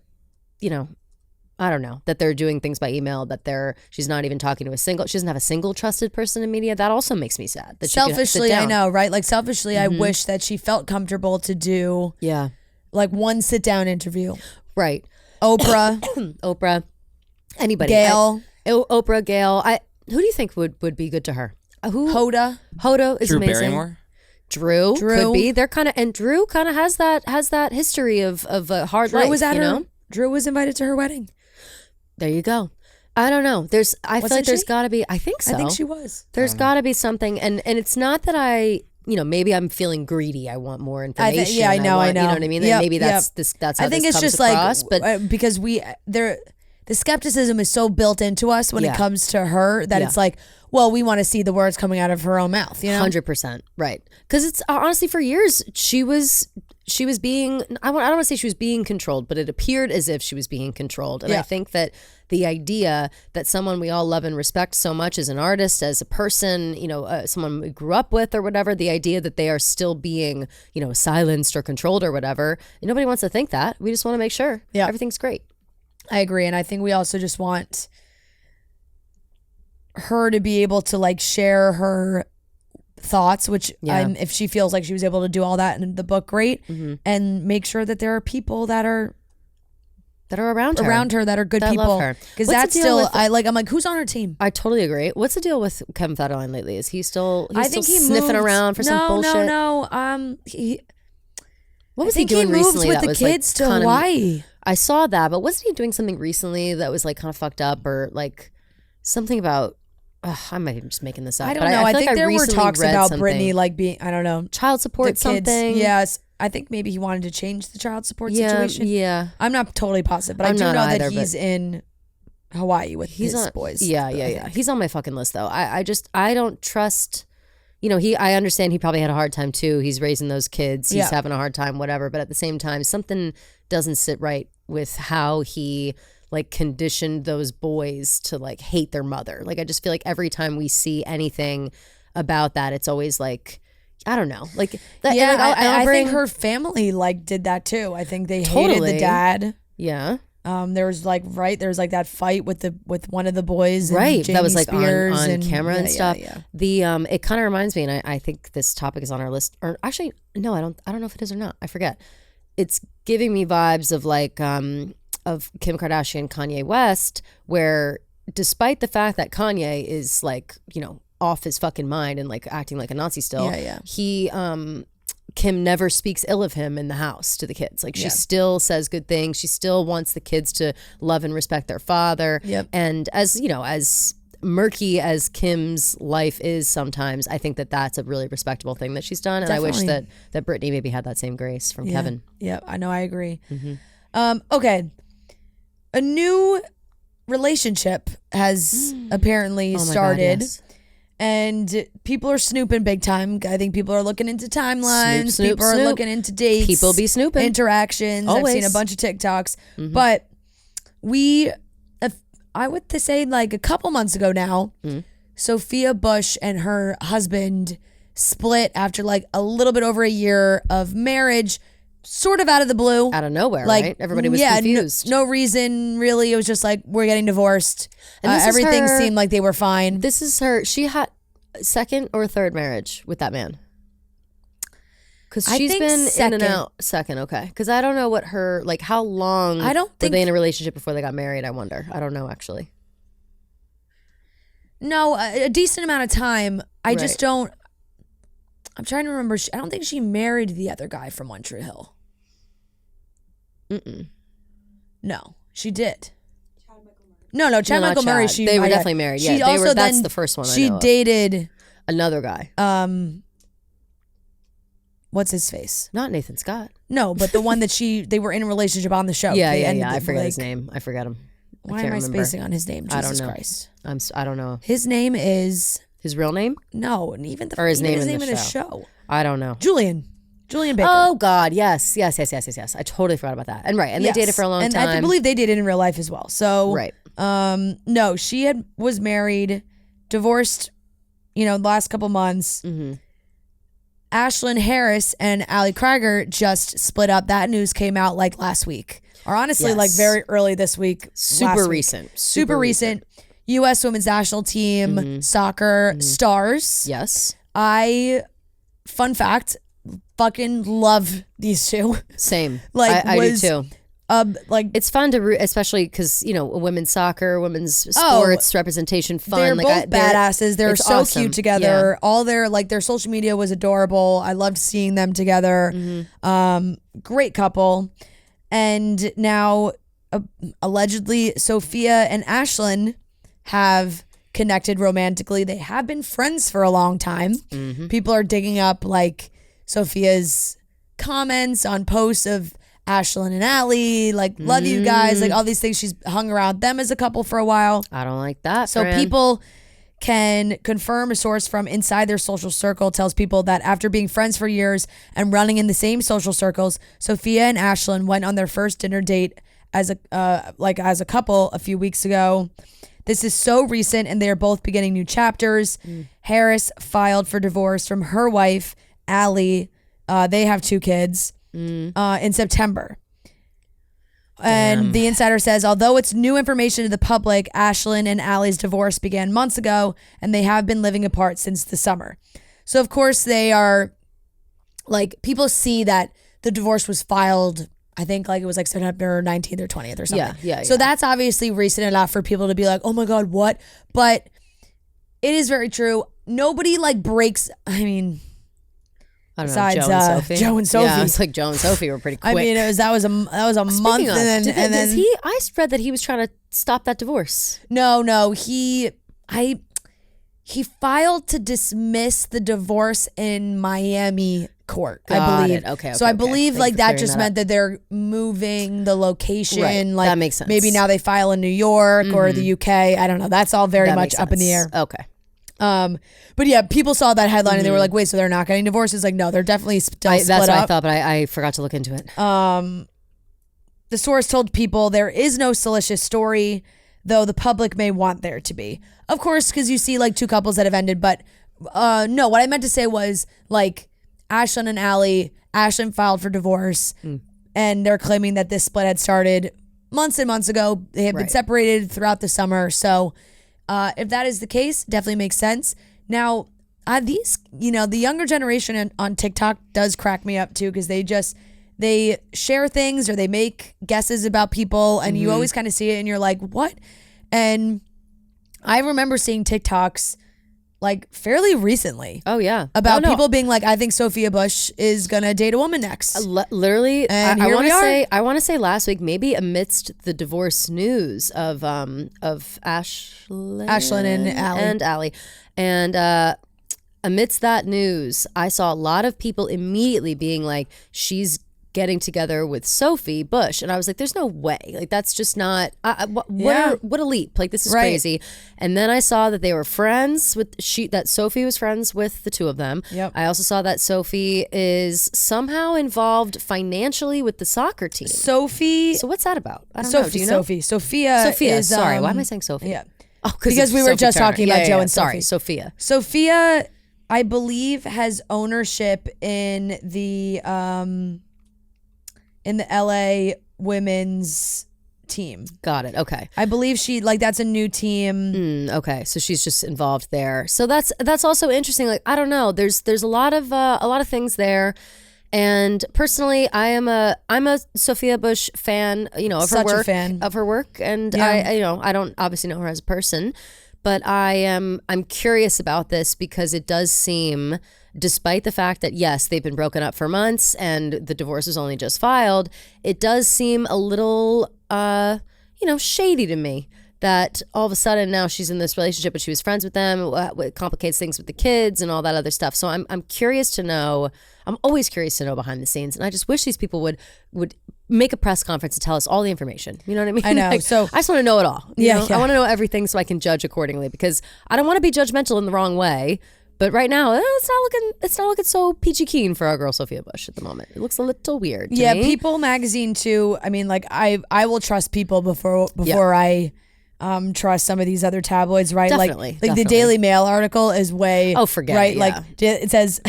I don't know, that they're doing things by email, that she's not even talking to she doesn't have a single trusted person in media. That also makes me sad. That selfishly, I know, right? Like selfishly, I wish that she felt comfortable to do like one sit down interview. Right. Oprah, anybody. Gail. Oprah, Gail. Who do you think would be good to her? Hoda is Drew amazing. Barrymore. Drew could be. They're kind of, and Drew kind of has that history of a hard life. Drew was invited to her wedding. There you go. I don't know. I feel like there's got to be. I think so. I think she was. There's got to be something, and it's not that maybe I'm feeling greedy. I want more information. I know. You know what I mean? Yep, Maybe that's how I think this it's comes just across, like but because the skepticism is so built into us when it comes to her that it's like, well, we want to see the words coming out of her own mouth. 100%, right? Because it's honestly, for years she was being, I don't want to say she was being controlled, but it appeared as if she was being controlled. And I think that the idea that someone we all love and respect so much as an artist, as a person, someone we grew up with or whatever, the idea that they are still being, silenced or controlled or whatever, nobody wants to think that. We just want to make sure everything's great. I agree. And I think we also just want her to be able to like share her thoughts, which if she feels like she was able to do all that in the book, great. And make sure that there are people that are around her that are good people. Love her. Because that's still, I'm like, who's on her team? I totally agree. What's the deal with Kevin Federline lately? Is he still, I think he sniffing moved, around for some bullshit? No. What was he doing recently? With the kids to Hawaii. I saw that, but wasn't he doing something recently that was like kind of fucked up, or like something about? I might be just making this up. I don't know. I think there were talks about Britney like being, I don't know, child support something. Yes, I think maybe he wanted to change the child support situation. Yeah, I'm not totally positive, but I do know that he's in Hawaii with his boys. Yeah. He's on my fucking list though. I don't trust. I understand he probably had a hard time too. He's raising those kids. He's having a hard time, whatever. But at the same time, something doesn't sit right with how he like conditioned those boys to like hate their mother. Like I just feel like every time we see anything about that, it's always like, I don't know. Like that, yeah, like, I think her family like did that too. I think they hated the dad. Yeah. There's like that fight with one of the boys, and right? Jamie That was like Spears on camera and stuff. Yeah. It kind of reminds me, and I think this topic is on our list. Or actually, no, I don't know if it is or not. I forget. It's giving me vibes of like of Kim Kardashian, Kanye West, where despite the fact that Kanye is like off his fucking mind and like acting like a Nazi still, he Kim never speaks ill of him in the house to the kids. Like she still says good things. She still wants the kids to love and respect their father. Yep. And as as murky as Kim's life is sometimes, I think that that's a really respectable thing that she's done. And Definitely. I wish that Britney maybe had that same grace from Kevin. Yeah, I know. I agree. Okay. A new relationship has apparently started. God, yes. And people are snooping big time. I think people are looking into timelines. Snoop, people are looking into dates. People be snooping. Interactions. Always. I've seen a bunch of TikToks. But I would say like a couple months ago now, Sophia Bush and her husband split after like a little bit over a year of marriage, sort of out of the blue. Out of nowhere, like, right? Everybody was confused. No reason really. It was just like, we're getting divorced. And everything seemed like they were fine. This is she had second or third marriage with that man. Because I she's think been second. in and out. Second, okay. Because I don't know what her, like, how long I don't were think they in a relationship before they got married, I wonder. I don't know, actually. No, a decent amount of time. I just Right. don't. I'm trying to remember. I don't think she married the other guy from One Tree Hill. Mm-mm. No, she did. No, Chad No, not Michael Murray. Chad. They were definitely married. Yeah, they were. That's the first one I She know of. dated Another guy. what's his face? Not Nathan Scott. No, but the one that they were in a relationship on the show. Yeah. I I forget his name. I forget him. Why can't am I remember. spacing on his name? Jesus I don't know. Christ. I don't know. His name is His real name? no, and even the Or his even name his in name the in the show. show. I don't know. Julian Baker. Oh God, yes. I totally forgot about that. And right, and Yes. they dated for a long and time. I believe they dated in real life as well. So Right. no, she was married, divorced, the last couple months. Mm-hmm. Ashlyn Harris and Ali Krieger just split up. That news came out like last week, or honestly, Yes. like very early this week. Super last week. recent. Super recent. U.S. Women's National Team soccer stars. Yes. Fun fact, fucking love these two. Same. Like, I do too. Like It's fun to root, especially because women's soccer, women's sports representation, fun. they're like both badasses. They're it's so awesome. cute together. All their social media was adorable. I loved seeing them together. Great couple. And now allegedly Sophia and Ashlyn have connected romantically. They have been friends for a long time. People are digging up like Sophia's comments on posts of Ashlyn and Ali, like love you guys, like all these things. She's hung around them as a couple for a while. I don't like that. So Fran. people can confirm. A source from inside their social circle tells people that after being friends for years and running in the same social circles, Sophia and Ashlyn went on their first dinner date as a couple a few weeks ago. This is so recent, and they are both beginning new chapters. Harris filed for divorce from her wife, Ali. They have 2 kids. In September. And the insider says, although it's new information to the public, Ashlyn and Ali's divorce began months ago, and they have been living apart since the summer. So of course they are, like, people see that the divorce was filed, I think like it was like September 19th or 20th or something. Yeah. So that's obviously recent enough for people to be like, oh my God, what? But it is very true. Nobody like breaks, I mean... I don't Besides know, Joe and Sophie. Yeah, it's like Joe and Sophie were pretty quick. I mean, that was a month, and then I read that he was trying to stop that divorce. No, he filed to dismiss the divorce in Miami court, I Got believe. it. Okay, So I okay. believe Thank like you for that clearing just that meant that they're moving the location. Right. Like That makes sense. Maybe now they file in New York or the UK. I don't know. That's all very That much makes up in the sense. air. Okay. But yeah, people saw that headline and they were like, wait, so they're not getting divorced? It's like, no, they're definitely still split That's what up. I thought, but I forgot to look into it. The source told people there is no salacious story, though the public may want there to be. Of course, because you see like 2 couples that have ended, but no, what I meant to say was like Ashlyn and Ali, Ashlyn filed for divorce and they're claiming that this split had started months and months ago. They have been separated throughout the summer. So if that is the case, definitely makes sense. Now, these, the younger generation on TikTok does crack me up too, because they share things or they make guesses about people and you always kind of see it and you're like, what? And I remember seeing TikToks like fairly recently. Oh yeah, About people being like, I think Sophia Bush is gonna date a woman next. Literally, And I here want we to are. say, last week, maybe amidst the divorce news of Ashlyn and Ali. and amidst that news, I saw a lot of people immediately being like, she's getting together with Sophie Bush, and I was like, there's no way, like that's just not what a leap, like this is crazy. And then I saw that they were friends with that Sophie was friends with the 2 of them. I also saw that Sophie is somehow involved financially with the soccer team. Sophie. So what's that about? I don't know. Do you know? Sophia is, sorry, why am I saying Sophie? Yeah. Oh, Because we were Sophie just Turner. talking about Joe and sorry, Sophie. Sophia. Sophia, I believe, has ownership in the LA women's team. Got it. Okay. I believe that's a new team. Okay, so she's just involved there. So that's also interesting. Like I don't know. There's a lot of things there, And personally, I'm a Sophia Bush fan, of her Such work, a fan of her work, and Yeah. I don't obviously know her as a person, but I'm curious about this because it does seem, despite the fact that yes, they've been broken up for months and the divorce is only just filed, it does seem a little shady to me that all of a sudden now she's in this relationship, but she was friends with them. It complicates things with the kids and all that other stuff. So I'm curious to know. I'm always curious to know behind the scenes, and I just wish these people would make a press conference to tell us all the information. You know what I mean? I know. Like, So I just want to know it all. Yeah. I want to know everything so I can judge accordingly, because I don't want to be judgmental in the wrong way. But right now, it's not looking so peachy keen for our girl Sophia Bush at the moment. It looks a little weird to me. People magazine too. I mean, like I will trust people before I trust some of these other tabloids, right? Definitely, Like the Daily Mail article is way forget right. it, Like yeah. it says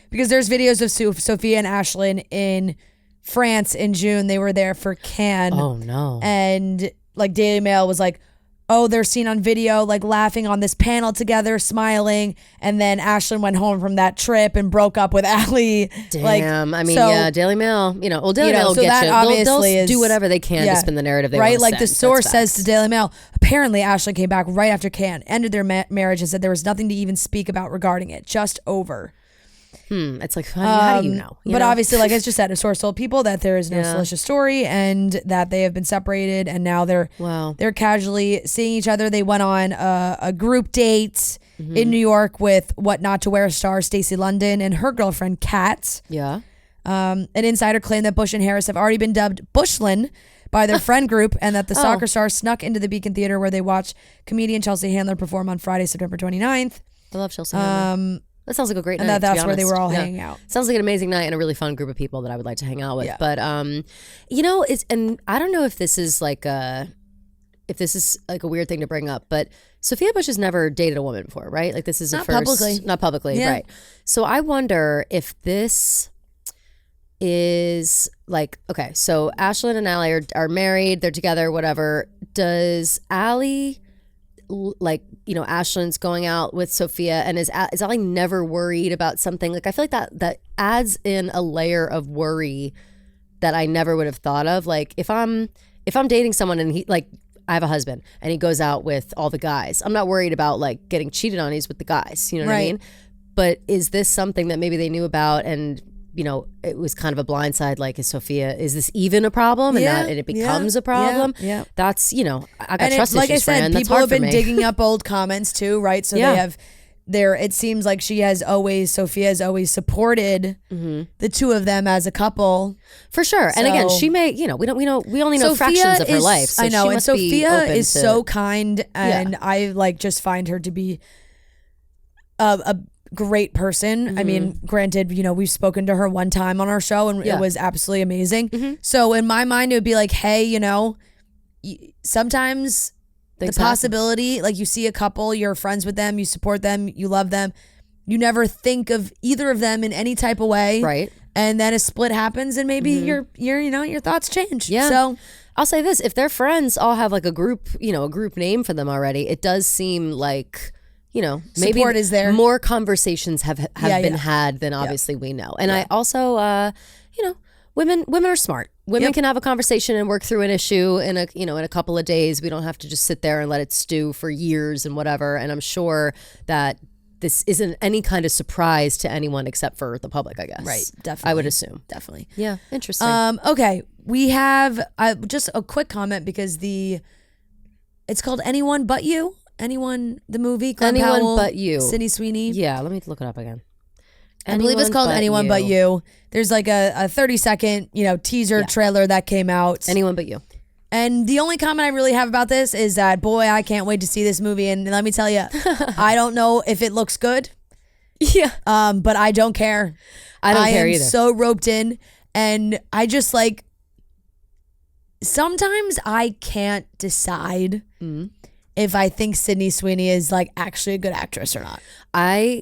because there's videos of Sophia and Ashlyn in France in June. They were there for Cannes. Oh no! And like Daily Mail was like, oh, they're seen on video like laughing on this panel together, smiling, and then Ashlyn went home from that trip and broke up with Allie. Damn, I mean, yeah, Daily Mail, Daily Mail will so get that you. obviously They'll is, do whatever they can to spin the narrative they right? want to Like the send. source That's says facts. to Daily Mail, apparently Ashlyn came back right after Cannes, ended their marriage, and said there was nothing to even speak about regarding it, just over. It's like, how do you know? But obviously, like I just said, a source told people that there is no salacious story and that they have been separated, and now they're casually seeing each other. They went on a group date in New York with What Not to Wear star Stacey London and her girlfriend Kat. Yeah. An insider claimed that Bush and Harris have already been dubbed Bushlin by their friend group, and that the soccer stars snuck into the Beacon Theater where they watched comedian Chelsea Handler perform on Friday, September 29th. I love Chelsea Handler. That sounds like a great night. And that's to be where they honest. were all hanging out. Sounds like an amazing night and a really fun group of people that I would like to hang out with. Yeah. But and I don't know if this is like a weird thing to bring up, but Sophia Bush has never dated a woman before, right? Like this is Not a first, publicly. not publicly, Yeah. right? So I wonder if this is like, okay, so Ashlyn and Allie are married, they're together, whatever. Does Allie, like, Ashlyn's going out with Sophia, and is Allie never worried about something? Like, I feel like that adds in a layer of worry that I never would have thought of. Like, if I'm dating someone and I have a husband and he goes out with all the guys, I'm not worried about like getting cheated on. He's with the guys, you know what I mean? But is this something that maybe they knew about and it was kind of a blindside? Like, is this even a problem? And it becomes a problem. Yeah. That's, I got And trust like issues, I said, Fran. That's people hard have been for me. digging up old comments too, right? So Yeah. they have it seems like Sophia has always supported the two of them as a couple. For sure. And again, she may, we only know fractions of her life. So I know, she and must be Sophia open is to- so kind, and I just find her to be a great person. I mean, granted, we've spoken to her one time on our show and it was absolutely amazing. So in my mind, it would be like, hey, sometimes Things the happen. possibility, like you see a couple, you're friends with them, you support them, you love them, you never think of either of them in any type of way, Right. And then a split happens, and maybe your thoughts change. Yeah. So I'll say this: if their friends all have like a group name for them already, it does seem like maybe Support is there. more conversations have been yeah. had than obviously we know. And I also, women are smart. Women can have a conversation and work through an issue in a couple of days. We don't have to just sit there and let it stew for years and whatever. And I'm sure that this isn't any kind of surprise to anyone except for the public, I guess. Right, definitely. I would assume. definitely. Yeah, interesting. Okay, we have just a quick comment because it's called Anyone But You. The movie. Glen Anyone Powell, But You. Sydney Sweeney. Yeah, let me look it up again. I believe it's called Anyone But You. There's like a 30-second, teaser trailer that came out. Anyone But You. And the only comment I really have about this is that, boy, I can't wait to see this movie. And let me tell you, I don't know if it looks good. Yeah. But I don't care. I don't care am either. so roped in, and I just sometimes I can't decide if I think Sydney Sweeney is actually a good actress or not.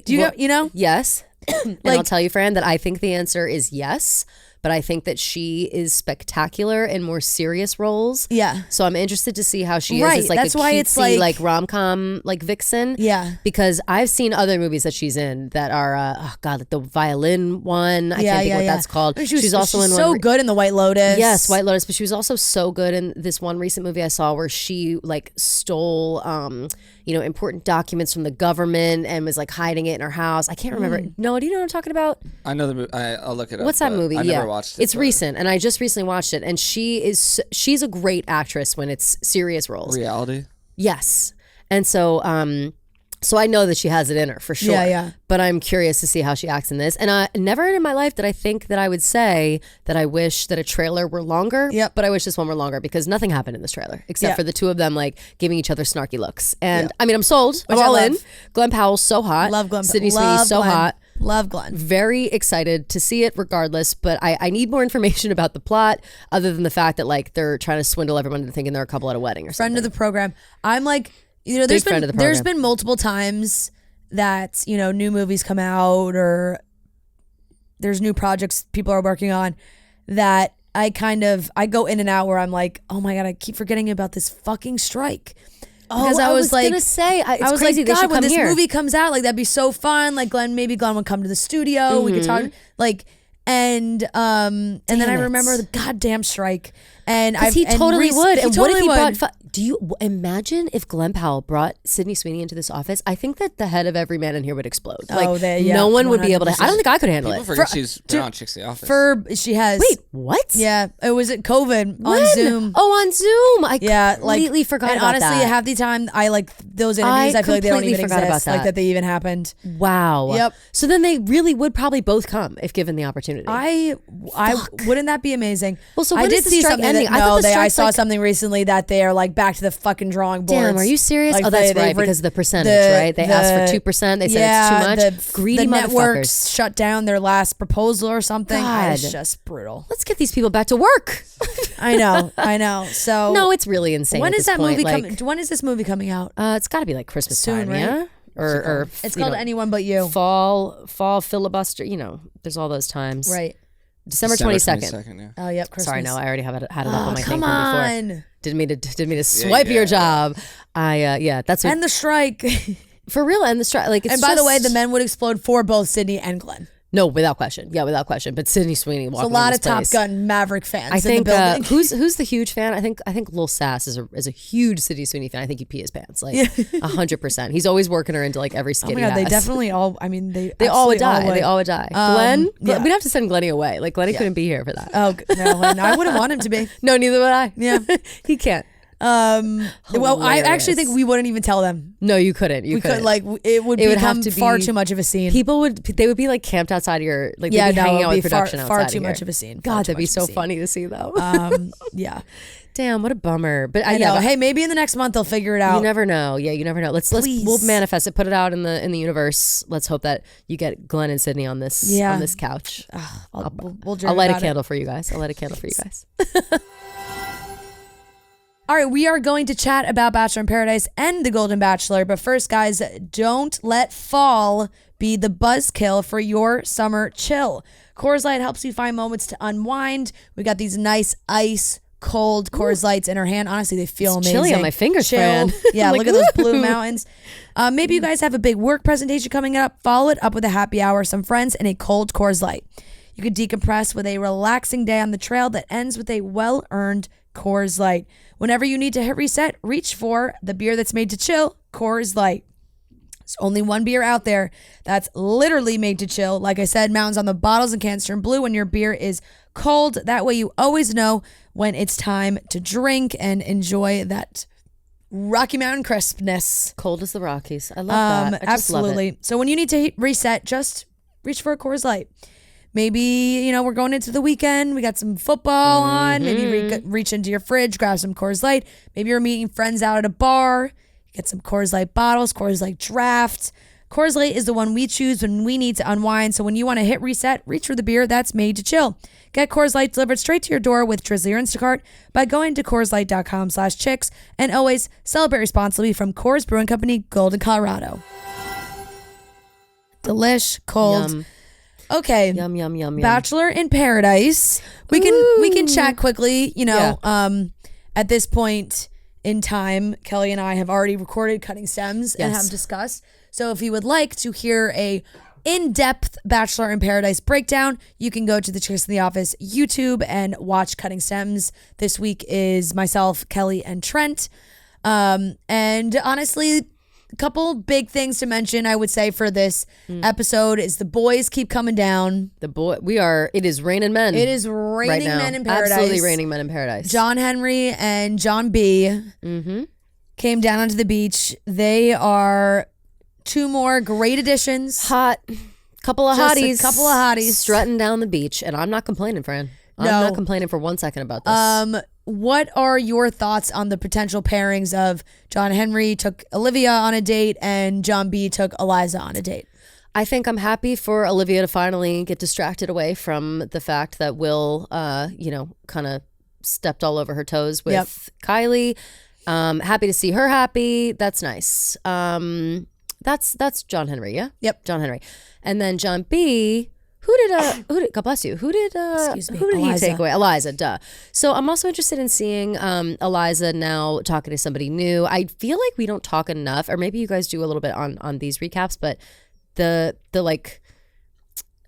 Do you know? Yes. And I'll tell you, Fran, that I think the answer is yes. but I think that she is spectacular in more serious roles. Yeah. So I'm interested to see how she Right, is as like that's a why cutesy, it's like rom-com like vixen. Yeah. Because I've seen other movies that she's in that are like the violin one. I can't think of what that's called. She's also in so one. Good in the White Lotus. Yes, White Lotus, but she was also so good in this one recent movie I saw where she like stole important documents from the government and was like hiding it in her house. I can't remember. No, do you know what I'm talking about? I know the movie. I'll look it up. What's that movie? I never watched it. It's recent, and I just recently watched it. And she's a great actress when it's serious roles. Reality. Yes, and so I know that she has it in her for sure. Yeah. But I'm curious to see how she acts in this. And never in my life did I think that I would say that I wish that a trailer were longer. Yep. But I wish this one were longer because nothing happened in this trailer except for the two of them like giving each other snarky looks. And I mean, I'm sold. I'm all in. Glen Powell's so hot. Love Glen. Sydney Sweeney's so hot. Love Glen. Very excited to see it regardless, but I need more information about the plot other than the fact that like they're trying to swindle everyone into thinking they're a couple at a wedding or something. Friend of the program. I'm like, there's been multiple times that, new movies come out or there's new projects people are working on that I go in and out where I'm like, oh my God, I keep forgetting about this fucking strike. Because I was gonna say, it's crazy. Like, God, when this here. movie comes out, like that'd be so fun. Like Glen would come to the studio. We could talk. Like, and then I remember the goddamn strike. And he totally would. And what if he would. brought? Do you imagine if Glen Powell brought Sydney Sweeney into this office? I think that the head of every man in here would explode. No one would be able to. I don't think I could handle People it. forget she's been on Chicks the Office. She has. Wait, what? Yeah, it was at COVID When? on Zoom. Oh, on Zoom. I completely forgot and about honestly, that. half the time I like those interviews. I feel like they don't even forgot exist. about that. Like that they even happened. Wow. Yep. So then they really would probably both come if given the opportunity. I wouldn't that be amazing? Well, so I when did is the see strike something. ending? I saw something recently that they are like back to the fucking drawing boards. Damn, are you serious? Like That's right, because of the percentage, right? They asked for 2%. They said it's too much. Greedy the motherfuckers. networks shut down their last proposal or something. God. It's just brutal. Let's get these people back to work. I know. So no, it's really insane. When at is this that point. movie coming? When is this movie coming out? It's got to be like Christmas Soon, time, right? yeah. Or it's called Anyone But You. Fall filibuster. There's all those times. Right. December 22nd. Yeah. Oh, yep. Christmas. Sorry, no, I already had it up on my come thing from before. on. Didn't mean to swipe your job. That's what, And the strike. for real. And the strike. Like, it's and by the way, the men would explode for both Sydney and Glen. No, without question. Yeah, without question. But Sydney Sweeney walking. It's a lot in of this Top place. Gun Maverick fans. I think in the building. who's the huge fan? I think Lil Sass is a huge Sydney Sweeney fan. I think he'd pee his pants like 100%. He's always working her into like every skit. Oh my God, they definitely all. I mean, they all would die. All would. They all would die. Glenn, yeah. we'd have to send Glenny away. Like Glenny couldn't be here for that. Oh no, I wouldn't want him to be. No, neither would I. Yeah, he can't. Well, I actually think we wouldn't even tell them. No, you couldn't. We could like it would become far too much of a scene. People would be like camped outside of your like they'd be hanging out with production far outside too of much here. of a scene. God, that'd be so funny to see though. Yeah. Damn, what a bummer. But I know. Hey, maybe in the next month they'll figure it out. You never know. Yeah, you never know. Let's we'll manifest it. Put it out in the universe. Let's hope that you get Glenn and Sydney on this couch. We'll I'll light a candle for you guys. All right, we are going to chat about Bachelor in Paradise and the Golden Bachelor. But first, guys, don't let fall be the buzzkill for your summer chill. Coors Light helps you find moments to unwind. We got these nice ice cold Coors Lights in our hand. Honestly, they feel amazing. Chilly on my fingers, Chill. Fran. Yeah, Like, look at those blue mountains. Maybe you guys have a big work presentation coming up. Follow it up with a happy hour, some friends, and a cold Coors Light. You could decompress with a relaxing day on the trail that ends with a well-earned Coors Light. Whenever you need to hit reset, reach for the beer that's made to chill, Coors Light. There's only one beer out there that's literally made to chill. Like I said, mountains on the bottles and cans turn blue when your beer is cold. That way you always know when it's time to drink and enjoy that Rocky Mountain crispness. Cold as the Rockies. I love that. I just absolutely. love it. So when you need to reset, just reach for a Coors Light. Maybe, we're going into the weekend. We got some football on. Maybe reach into your fridge, grab some Coors Light. Maybe you're meeting friends out at a bar. Get some Coors Light bottles, Coors Light draft. Coors Light is the one we choose when we need to unwind. So when you want to hit reset, reach for the beer that's made to chill. Get Coors Light delivered straight to your door with Drizzly or Instacart by going to CoorsLight.com/chicks. And always celebrate responsibly from Coors Brewing Company, Golden, Colorado. Delish, cold. Yum. Okay. Yum, yum, yum, yum. Bachelor in Paradise. We can chat quickly. You know, at this point in time, Kelly and I have already recorded Cutting Stems and have discussed. So if you would like to hear a in-depth Bachelor in Paradise breakdown, you can go to the Chicks in the Office YouTube and watch Cutting Stems. This week is myself, Kelly, and Trent. And honestly, a couple big things to mention, I would say, for this episode is the boys keep coming down. It is raining men. It is raining men in paradise. Absolutely raining men in paradise. John Henry and John B came down onto the beach. They are two more great additions. Couple of hotties. Strutting down the beach. And I'm not complaining, Fran. I'm not complaining for 1 second about this. What are your thoughts on the potential pairings of John Henry took Olivia on a date and John B took Eliza on a date? I think I'm happy for Olivia to finally get distracted away from the fact that Will, kind of stepped all over her toes with Kylie. Happy to see her happy. That's nice. That's John Henry, yeah? Yep. John Henry. And then John B, God bless you. Who did he take away? Eliza, duh. So I'm also interested in seeing Eliza now talking to somebody new. I feel like we don't talk enough, or maybe you guys do a little bit on these recaps, but the like,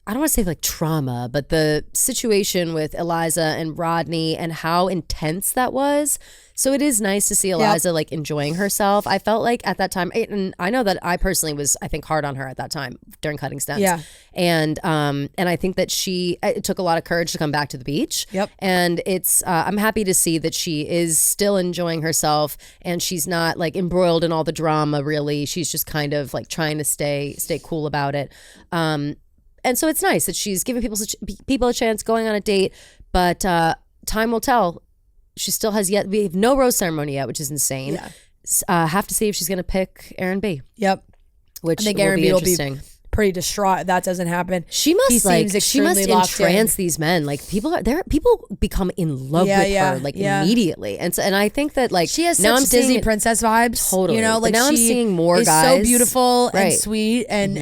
I don't want to say like trauma, but the situation with Eliza and Rodney and how intense that was. So it is nice to see Eliza like enjoying herself. I felt like at that time, and I know that I personally was, I think, hard on her at that time during Cutting Stems. Yeah. And I think that it took a lot of courage to come back to the beach. Yep. And it's, I'm happy to see that she is still enjoying herself and she's not like embroiled in all the drama really. She's just kind of like trying to stay cool about it. And so it's nice that she's giving people a chance, going on a date, but time will tell. She still has we have no rose ceremony yet, which is insane. Yeah. Have to see if she's going to pick Aaron B. Yep. Which I think Aaron B will be pretty distraught if that doesn't happen. She must entrance these men. Like people become in love with her immediately. And so, and I think that like she has such Disney princess vibes. Totally. You know, like now I'm seeing more is guys. So beautiful and sweet and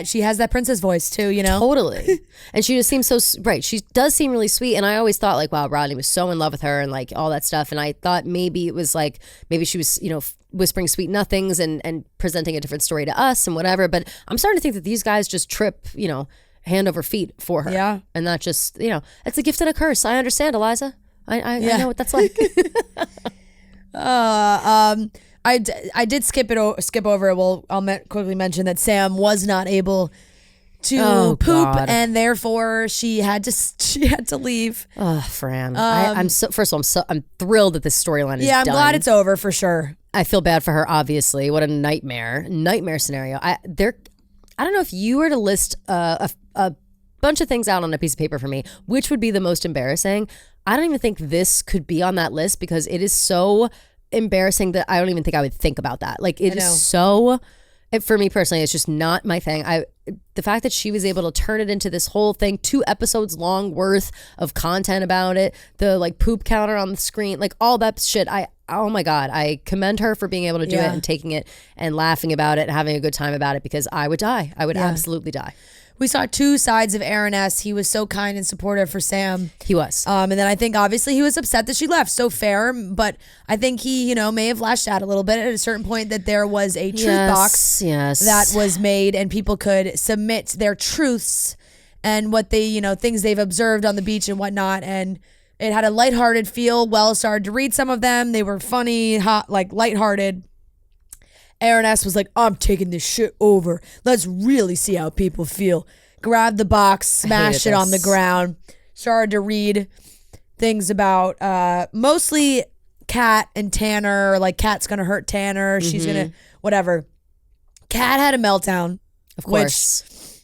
she has that princess voice too, you know? Totally. And she just seems so right. She does seem really sweet. And I always thought like, wow, Rodney was so in love with her and like all that stuff. And I thought maybe it was like, maybe she was, whispering sweet nothings and presenting a different story to us and whatever. But I'm starting to think that these guys just trip, hand over feet for her. Yeah. And that just, it's a gift and a curse. I understand, Eliza. I know what that's like. I did skip over it. Well, I'll quickly mention that Sam was not able to poop, and therefore she had to leave. Oh, Fran. I'm thrilled that this storyline is done. Yeah, I'm glad it's over for sure. I feel bad for her, obviously. What a nightmare scenario. I don't know if you were to list a bunch of things out on a piece of paper for me, which would be the most embarrassing. I don't even think this could be on that list because it is so embarrassing that I don't even think I would think about that. Like it is so, for me personally, it's just not my thing. The fact that she was able to turn it into this whole thing, 2 episodes long worth of content about it, the like poop counter on the screen, like all that shit. Oh my God, I commend her for being able to do it and taking it and laughing about it and having a good time about it because I would die. I would absolutely die. We saw 2 sides of Aaron S. He was so kind and supportive for Sam. He was. And then I think obviously he was upset that she left. So fair. But I think he, may have lashed out a little bit at a certain point that there was a truth box that was made and people could submit their truths and what they, things they've observed on the beach and whatnot. And it had a lighthearted feel. Wells started to read some of them. They were funny, hot, like lighthearted. Aaron S. was like, I'm taking this shit over. Let's really see how people feel. Grabbed the box, smashed it on the ground. Started to read things about mostly Kat and Tanner. Like Kat's going to hurt Tanner. She's going to, whatever. Kat had a meltdown. Of course.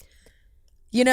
Which,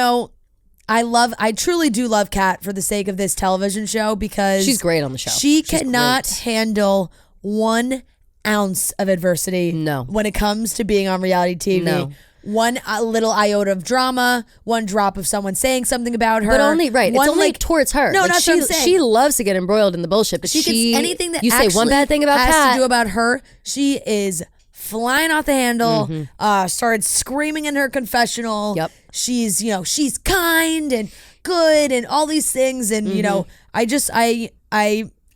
I truly do love Kat for the sake of this television show because she's great on the show. She cannot handle 1 ounce of adversity when it comes to being on reality TV. No. 1 little iota of drama, 1 drop of someone saying something about her. But only, it's only towards her. No, that's what I'm saying. She loves to get embroiled in the bullshit, but she gets anything that you say one bad thing about has Kat to do about her, she is flying off the handle, started screaming in her confessional. Yep. She's, she's kind and good and all these things. And,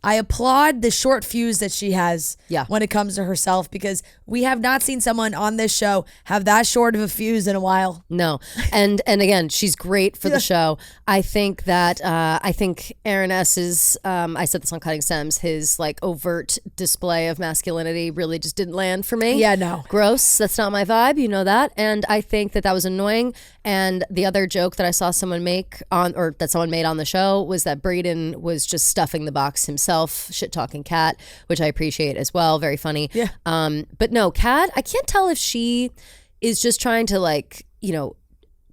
I applaud the short fuse that she has when it comes to herself, because we have not seen someone on this show have that short of a fuse in a while. No. And again, she's great for the show. I think that, Aaron S.'s, I said this on Cutting Stems, his like overt display of masculinity really just didn't land for me. Yeah, no. Gross. That's not my vibe. You know that. And I think that was annoying. And the other joke that I saw someone make that someone made on the show was that Braden was just stuffing the box himself, shit talking Kat, which I appreciate as well. Very funny. Yeah. But no, Kat, I can't tell if she is just trying to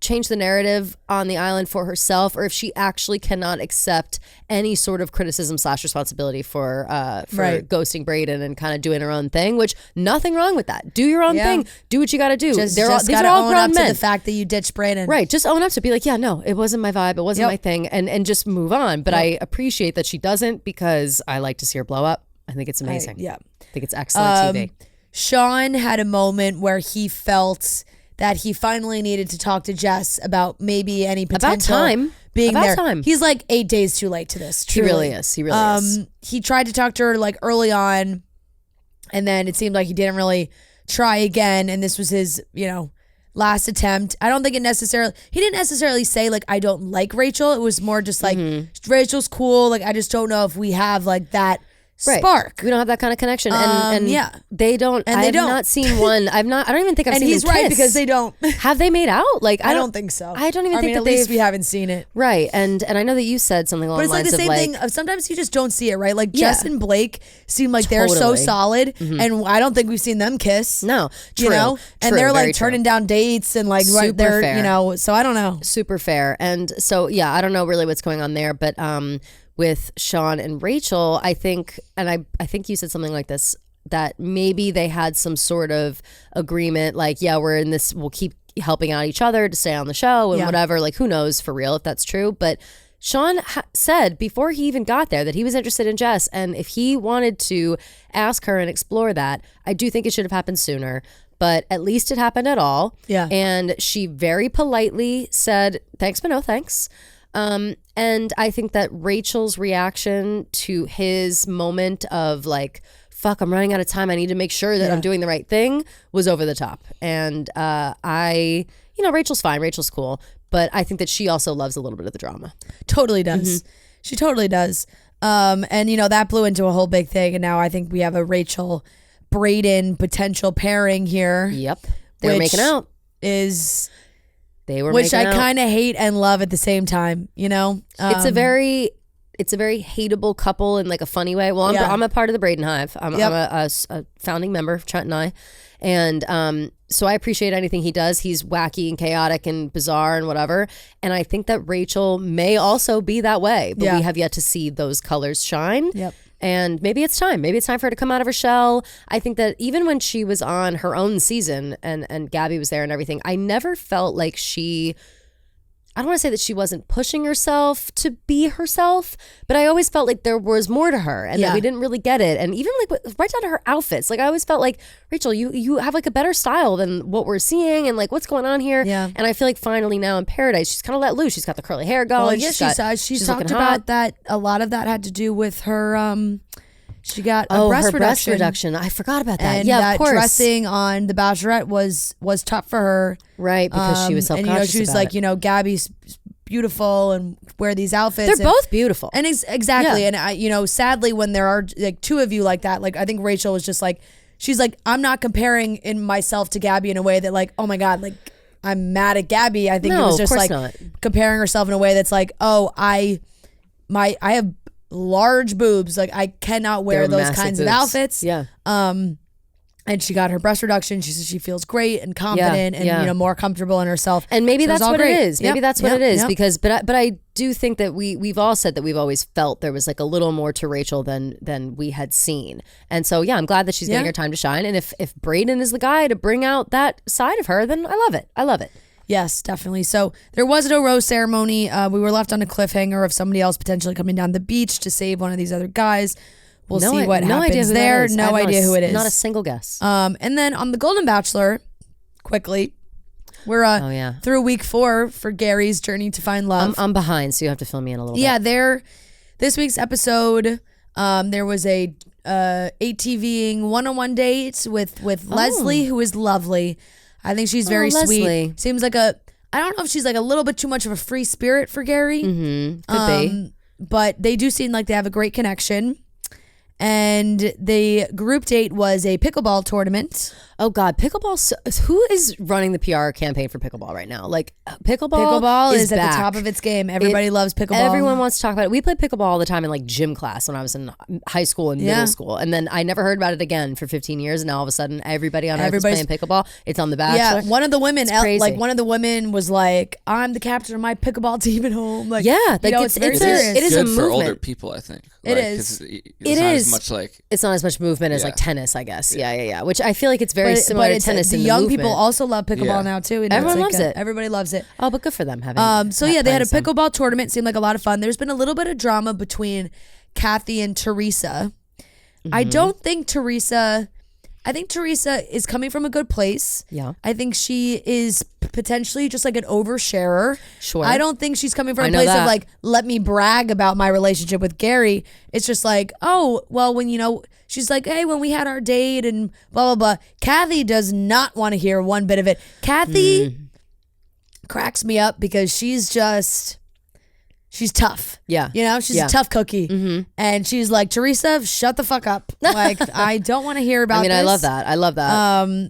change the narrative on the island for herself, or if she actually cannot accept any sort of criticism / responsibility for ghosting Braden and kind of doing her own thing, which nothing wrong with that. Do your own thing. Do what you got to do. These are all grown men. To the fact that you ditched Braden. Right. Just own up to it. Be like, yeah, no, it wasn't my vibe. It wasn't my thing. And just move on. But I appreciate that she doesn't, because I like to see her blow up. I think it's amazing. I think it's excellent TV. Sean had a moment where he felt that he finally needed to talk to Jess about maybe any potential being there. He's like 8 days too late to this. Truly. He really is. He tried to talk to her like early on, and then it seemed like he didn't really try again. And this was his, last attempt. I don't think he didn't necessarily say like, I don't like Rachel. It was more just like, Rachel's cool. Like, I just don't know if we have like that spark. We don't have that kind of connection. And they don't. And I've not seen one. I don't even think I've seen them kiss. And he's right, because they don't. Have they made out? Like, I don't think so. I don't even think that at least we haven't seen it. Right. And I know that you said something along the lines of, but it's like the same thing. Sometimes you just don't see it, right? Like Jess and Blake seem like they're so solid, and I don't think we've seen them kiss. No. True. And they're like turning down dates and like they're fair. So I don't know. Super fair. And so I don't know really what's going on there, but with Sean and Rachel, I think, and I think you said something like this, that maybe they had some sort of agreement, like, we're in this, we'll keep helping out each other to stay on the show and whatever, like, who knows for real if that's true. But Sean said before he even got there that he was interested in Jess, and if he wanted to ask her and explore that, I do think it should have happened sooner. But at least it happened at all. Yeah. And she very politely said, thanks, but no thanks. And I think that Rachel's reaction to his moment of like, fuck, I'm running out of time, I need to make sure that I'm doing the right thing, was over the top. And Rachel's fine, Rachel's cool, but I think that she also loves a little bit of the drama. Totally does. She totally does. And that blew into a whole big thing, and now I think we have a Rachel Braden potential pairing here. Yep. They were making out. Which I kind of hate and love at the same time, It's a very hateable couple in like a funny way. Well, I'm a part of the Braden Hive. I'm a founding member of Trent and I. And so I appreciate anything he does. He's wacky and chaotic and bizarre and whatever. And I think that Rachel may also be that way, but we have yet to see those colors shine. Yep. And maybe it's time. Maybe it's time for her to come out of her shell. I think that even when she was on her own season and Gabby was there and everything, I never felt like I don't want to say that she wasn't pushing herself to be herself, but I always felt like there was more to her and that we didn't really get it. And even like right down to her outfits, like I always felt like, Rachel, you have like a better style than what we're seeing, and like what's going on here. Yeah. And I feel like finally now in Paradise, she's kind of let loose. She's got the curly hair going. Well, she's talked about that. A lot of that had to do with her, she got a breast reduction. I forgot about that. And that dressing on The Bachelorette was tough for her. Right, because she was self-conscious. And she was like, Gabby's beautiful and wear these outfits. They're both beautiful. And exactly. Yeah. And sadly, when there are like two of you like that, like I think Rachel was just like, she's like, I'm not comparing in myself to Gabby in a way that like, oh my God, like I'm mad at Gabby. I think it was just like comparing herself in a way that's like, oh, I have large boobs, like I cannot wear those kinds of outfits. Yeah. And she got her breast reduction. She says she feels great and confident and more comfortable in herself. And maybe that's what it is. Maybe that's what it is. Because but I do think that we've all said that we've always felt there was like a little more to Rachel than we had seen. And so I'm glad that she's getting her time to shine. And if Braden is the guy to bring out that side of her, then I love it. I love it. Yes, definitely. So there was no rose ceremony. We were left on a cliffhanger of somebody else potentially coming down the beach to save one of these other guys. We'll see what happens there. No idea who it is. Not a single guess. And then on the Golden Bachelor, quickly, we're through week 4 for Gary's journey to find love. I'm behind, so you have to fill me in a little bit. Yeah, this week's episode, there was a ATVing one-on-one date with Leslie, who is lovely. I think she's very sweet. Seems like I don't know if she's like a little bit too much of a free spirit for Gary. Could be. But they do seem like they have a great connection. And the group date was a pickleball tournament. Oh God, pickleball! Who is running the PR campaign for pickleball right now? Like pickleball is at back. the top of its game. Everybody loves pickleball. Everyone wants to talk about it. We played pickleball all the time in like gym class when I was in high school and middle school, and then I never heard about it again for 15 years. And now all of a sudden, everybody on earth is playing pickleball. It's on The Bachelor. Yeah, one of the women, was like, "I'm the captain of my pickleball team at home." Like, it's very serious. It is a good movement for older people. I think it is. It's not as much movement as like tennis, I guess. Yeah. Which I feel like it's very similar to tennis. The young people also love pickleball now too. Everyone loves it. Everybody loves it. Oh, but good for them having. They had a pickleball tournament. Seemed like a lot of fun. There's been a little bit of drama between Kathy and Teresa. I think Teresa is coming from a good place. Yeah. I think she is potentially just like an oversharer. Sure. I don't think she's coming from a place of like, let me brag about my relationship with Gary. It's just like, oh, well, when she's like, hey, when we had our date and blah, blah, blah. Kathy does not want to hear one bit of it. Kathy cracks me up because she's tough. Yeah. She's a tough cookie. And she's like, Teresa, shut the fuck up. Like, I don't want to hear about this. I love that.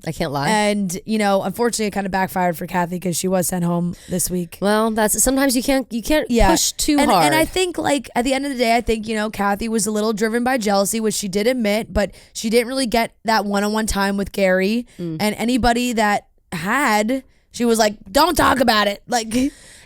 I can't lie. And, unfortunately it kind of backfired for Kathy because she was sent home this week. Well, sometimes you can't push too hard. And I think like at the end of the day, I think, Kathy was a little driven by jealousy, which she did admit, but she didn't really get that one-on-one time with Gary. And anybody that had, she was like, don't talk about it. Like,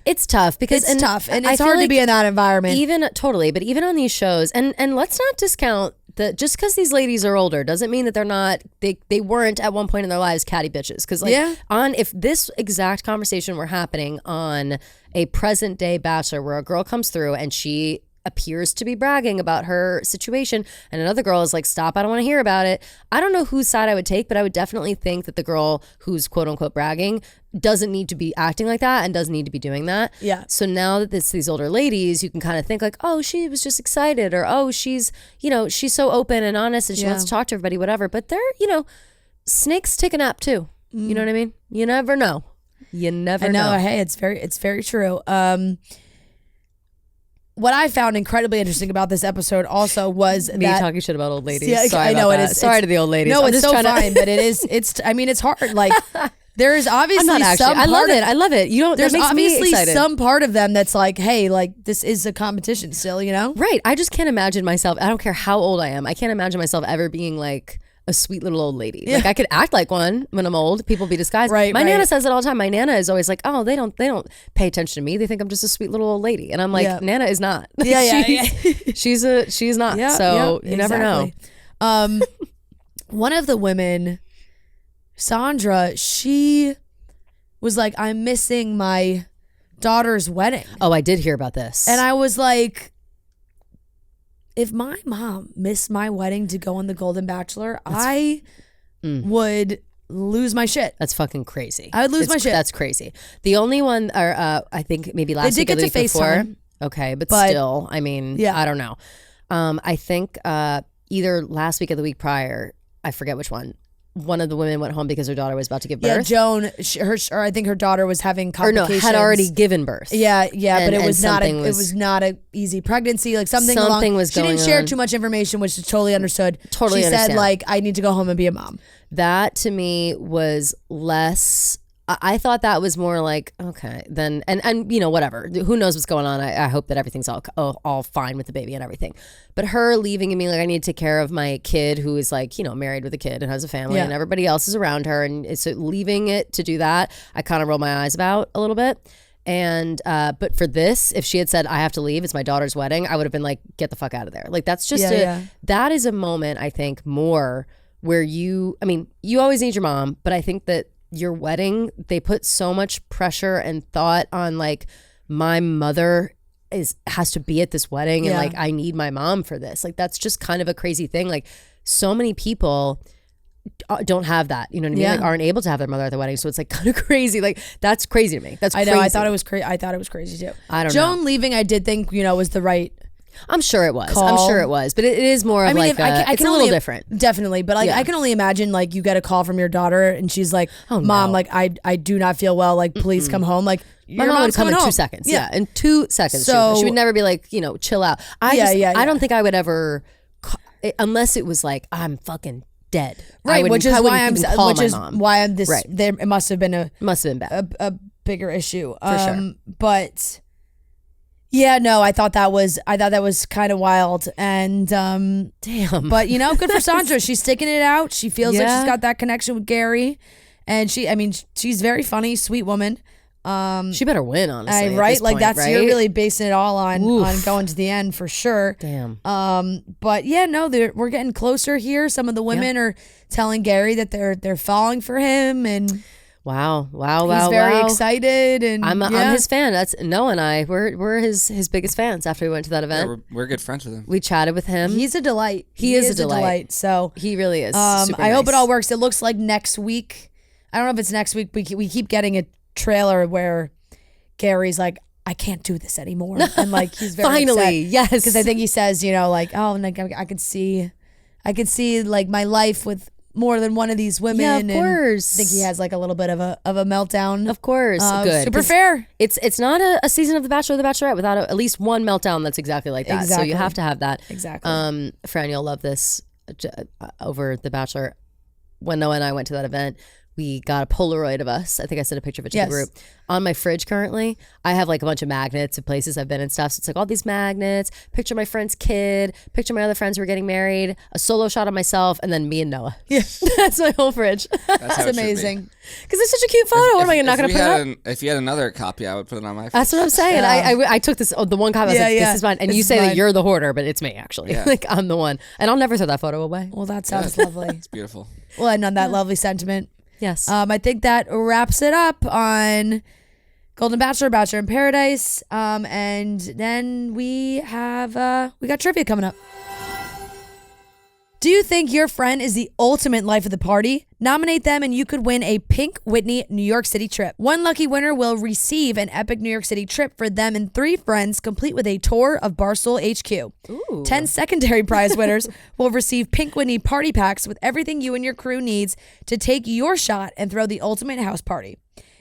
it's tough because it's tough and it's hard to be in that environment. But even on these shows, and let's not discount that just because these ladies are older doesn't mean that they're not, they weren't at one point in their lives catty bitches. Because if this exact conversation were happening on a present day Bachelor where a girl comes through and she appears to be bragging about her situation and another girl is like, stop, I don't want to hear about it. I don't know whose side I would take, but I would definitely think that the girl who's quote unquote bragging doesn't need to be acting like that and doesn't need to be doing that. Yeah. So now that it's these older ladies, you can kind of think like, oh, she was just excited, or oh, she's so open and honest and she wants to talk to everybody, whatever. But they're, snakes take a nap too. You know what I mean? You never know. You never know. Hey, it's very true. What I found incredibly interesting about this episode also was me talking shit about old ladies. Yeah, sorry I know about it that. is. Sorry to the old ladies. No, it's so fine, but it is. It's hard. Like there is obviously I love it. There's that makes obviously me excited. some part of them that's like, hey, like this is a competition still, Right. I just can't imagine myself. I don't care how old I am. I can't imagine myself ever being like a sweet little old lady. Yeah. Like I could act like one when I'm old. People be disguised. Right. My Nana says it all the time. My Nana is always like, oh, they don't pay attention to me. They think I'm just a sweet little old lady. And I'm like, Nana is not. She's not. Yeah, so you never know. One of the women, Sandra, she was like, I'm missing my daughter's wedding. Oh, I did hear about this. And I was like, if my mom missed my wedding to go on the Golden Bachelor, I would lose my shit. That's fucking crazy. I would lose my shit. That's crazy. The only one, I think maybe last week or the week before. Okay, but still, I mean, I don't know. I think either last week or the week prior, I forget which one. One of the women went home because her daughter was about to give birth. Yeah, Joan, I think her daughter was having complications. Or no, had already given birth. Yeah, but it was not an easy pregnancy. Like something was going on. She didn't share too much information, which is totally understood. Totally she understand. Said like, I need to go home and be a mom. That to me was less. I thought that was more like, okay, then, and whatever. Who knows what's going on? I hope that everything's all fine with the baby and everything. But her leaving and being like, I need to take care of my kid who is like, married with a kid and has a family and everybody else is around her. And so leaving it to do that, I kind of rolled my eyes about a little bit. And, but for this, if she had said, I have to leave, it's my daughter's wedding, I would have been like, get the fuck out of there. Like, that's just that is a moment, I think, more where you always need your mom, but I think that your wedding, they put so much pressure and thought on like my mother has to be at this wedding and like I need my mom for this. Like that's just kind of a crazy thing. Like so many people don't have that, you know what I mean? Like aren't able to have their mother at the wedding. So it's like kind of crazy. Like that's crazy to me. That's crazy. I know. I thought it was crazy. I thought it was crazy too. I don't know. Joan leaving, I did think, was the right. I'm sure it was. Call. I'm sure it was. But it is more of like it's a little different. Definitely. But like I can only imagine like you get a call from your daughter and she's like, Mom, like I do not feel well. Like please come home. Like my mom would come in 2 seconds. Yeah, in 2 seconds. So she would never be like, chill out. I don't think I would ever, unless it was like I'm fucking dead. Right, which is why I'm this. Right. It must have been bad. a bigger issue for sure. But yeah, no, I thought that was kind of wild and damn. But good for Sandra. She's sticking it out. She feels like she's got that connection with Gary, and she's very funny, sweet woman. She better win, honestly. Right? Like point, right? You're really basing it all on going to the end for sure. Damn. But yeah, no, we're getting closer here. Some of the women are telling Gary that they're falling for him, and wow, he's very excited, and I'm his fan. That's Noah and I. We're his biggest fans after we went to that event. Yeah, we're good friends with him. We chatted with him. He's a delight. He is a delight. So he really is. I hope it all works. It looks like next week. I don't know if it's next week. We keep getting a trailer where Gary's like, I can't do this anymore, and like he's very finally upset. Yes, because I think he says like, oh, like I could see like my life with more than one of these women. Yeah, of course. I think he has like a little bit of a meltdown. Of course, good. Super fair. It's not a season of The Bachelor or The Bachelorette without at least one meltdown that's exactly like that. Exactly. So you have to have that. Exactly. Fran, you'll love this over The Bachelor. When Noah and I went to that event, we got a Polaroid of us. I think I sent a picture of it to the group. On my fridge currently, I have like a bunch of magnets of places I've been and stuff. So it's like all these magnets, picture my friend's kid, picture my other friends who are getting married, a solo shot of myself, and then me and Noah. Yeah. That's my whole fridge. That's amazing. Because it's such a cute photo. What am I not going to put it up? If you had another copy, I would put it on my fridge. That's what I'm saying. Yeah. I took the one copy. I was like, this is mine. And you say that you're the hoarder, but it's me actually. Yeah. Like I'm the one. And I'll never throw that photo away. Well, that sounds lovely. It's beautiful. Well, and on that lovely sentiment. Yes. I think that wraps it up on Golden Bachelor, Bachelor in Paradise. And then we got trivia coming up. Do you think your friend is the ultimate life of the party? Nominate them and you could win a Pink Whitney New York City trip. One lucky winner will receive an epic New York City trip for them and 3 friends, complete with a tour of Barstool HQ. Ooh. 10 secondary prize winners will receive Pink Whitney party packs with everything you and your crew needs to take your shot and throw the ultimate house party.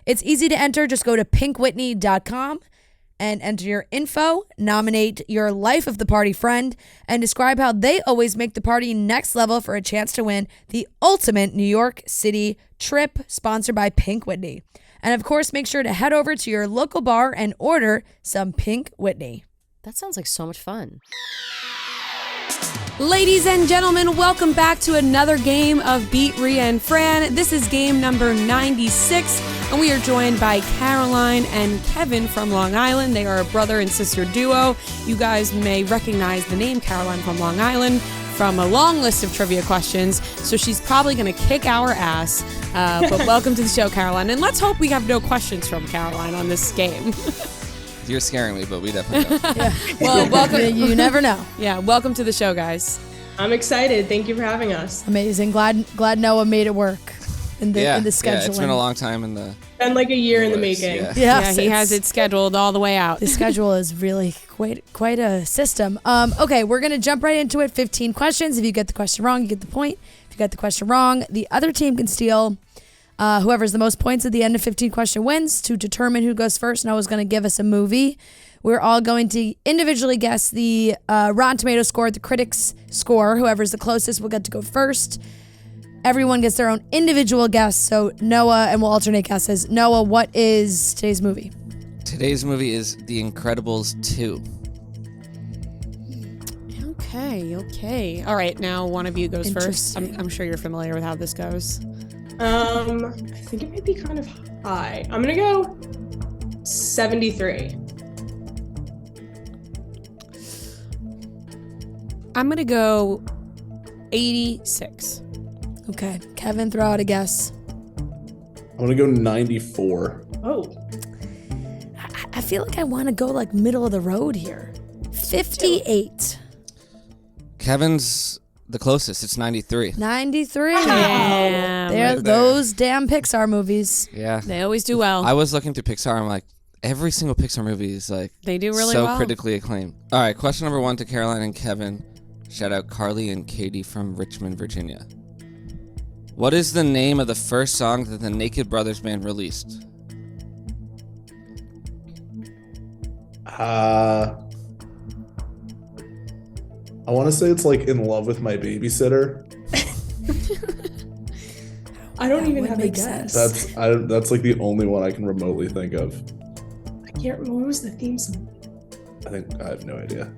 It's easy to enter. Just go to pinkwhitney.com and enter your info, nominate your life of the party friend, and describe how they always make the party next level for a chance to win the ultimate New York City trip sponsored by Pink Whitney. And of course, make sure to head over to your local bar and order some Pink Whitney. That sounds like so much fun. Ladies and gentlemen, welcome back to another game of Beat Ria and Fran. This is game number 96, and we are joined by Caroline and Kevin from Long Island. They are a brother and sister duo. You guys may recognize the name Caroline from Long Island from a long list of trivia questions, so she's probably going to kick our ass. But welcome to the show, Caroline, and let's hope we have no questions from Caroline on this game. You're scaring me, but we definitely don't. Yeah. Well, welcome. You never know. Yeah, welcome to the show, guys. I'm excited. Thank you for having us. Amazing. Glad Noah made it work in the scheduling. Yeah, it's been a long time in the... Been like a year in the making. Yeah, he has it scheduled all the way out. The schedule is really quite a system. Okay, we're going to jump right into it. 15 questions. If you get the question wrong, you get the point. If you get the question wrong, the other team can steal. Whoever's the most points at the end of 15 question wins. To determine who goes first, Noah's going to give us a movie. We're all going to individually guess the Rotten Tomatoes score, the critics' score. Whoever's the closest will get to go first. Everyone gets their own individual guess. So Noah, and we'll alternate guesses. Noah, what is today's movie? Today's movie is The Incredibles 2. Okay. All right, now one of you goes first. I'm sure you're familiar with how this goes. I think it might be kind of high. I'm gonna go 73. I'm gonna go 86. Okay, Kevin, throw out a guess. I'm gonna go 94. Oh. I feel like I want to go like middle of the road here. 58. Kevin's the closest. It's 93. 93. Damn. They're those damn Pixar movies. Yeah. They always do well. I was looking through Pixar. I'm like, every single Pixar movie is like They do really so well. critically acclaimed. All right, question number 1 to Caroline and Kevin. Shout out Carly and Katie from Richmond, Virginia. What is the name of the first song that the Naked Brothers Band released? I want to say it's like In Love with My Babysitter. I don't even have a make guess. That's like the only one I can remotely think of. I can't remember. What was the theme song? I have no idea.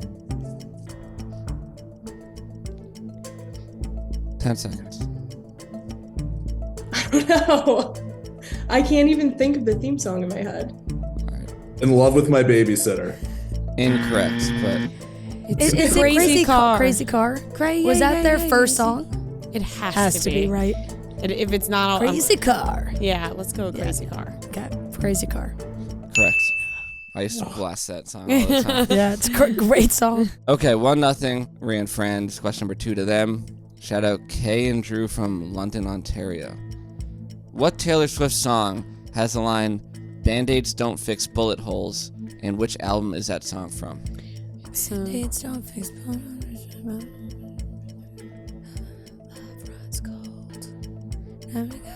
10 seconds. I don't know. I can't even think of the theme song in my head. All right. In Love with My Babysitter. Incorrect, but Is it Crazy Car. Crazy Car? Was that their first song? It has to be right. If it's not, I'll- Crazy Car. yeah, let's go with Crazy Car. Okay, Crazy Car. correct. I used to blast that song all the time. Yeah, it's a great song. Okay, 1-0. Ria and Fran. Question number 2 to them. Shout out Kay and Drew from London, Ontario. What Taylor Swift song has the line "Band-Aids don't fix bullet holes"? And which album is that song from? It's don't fix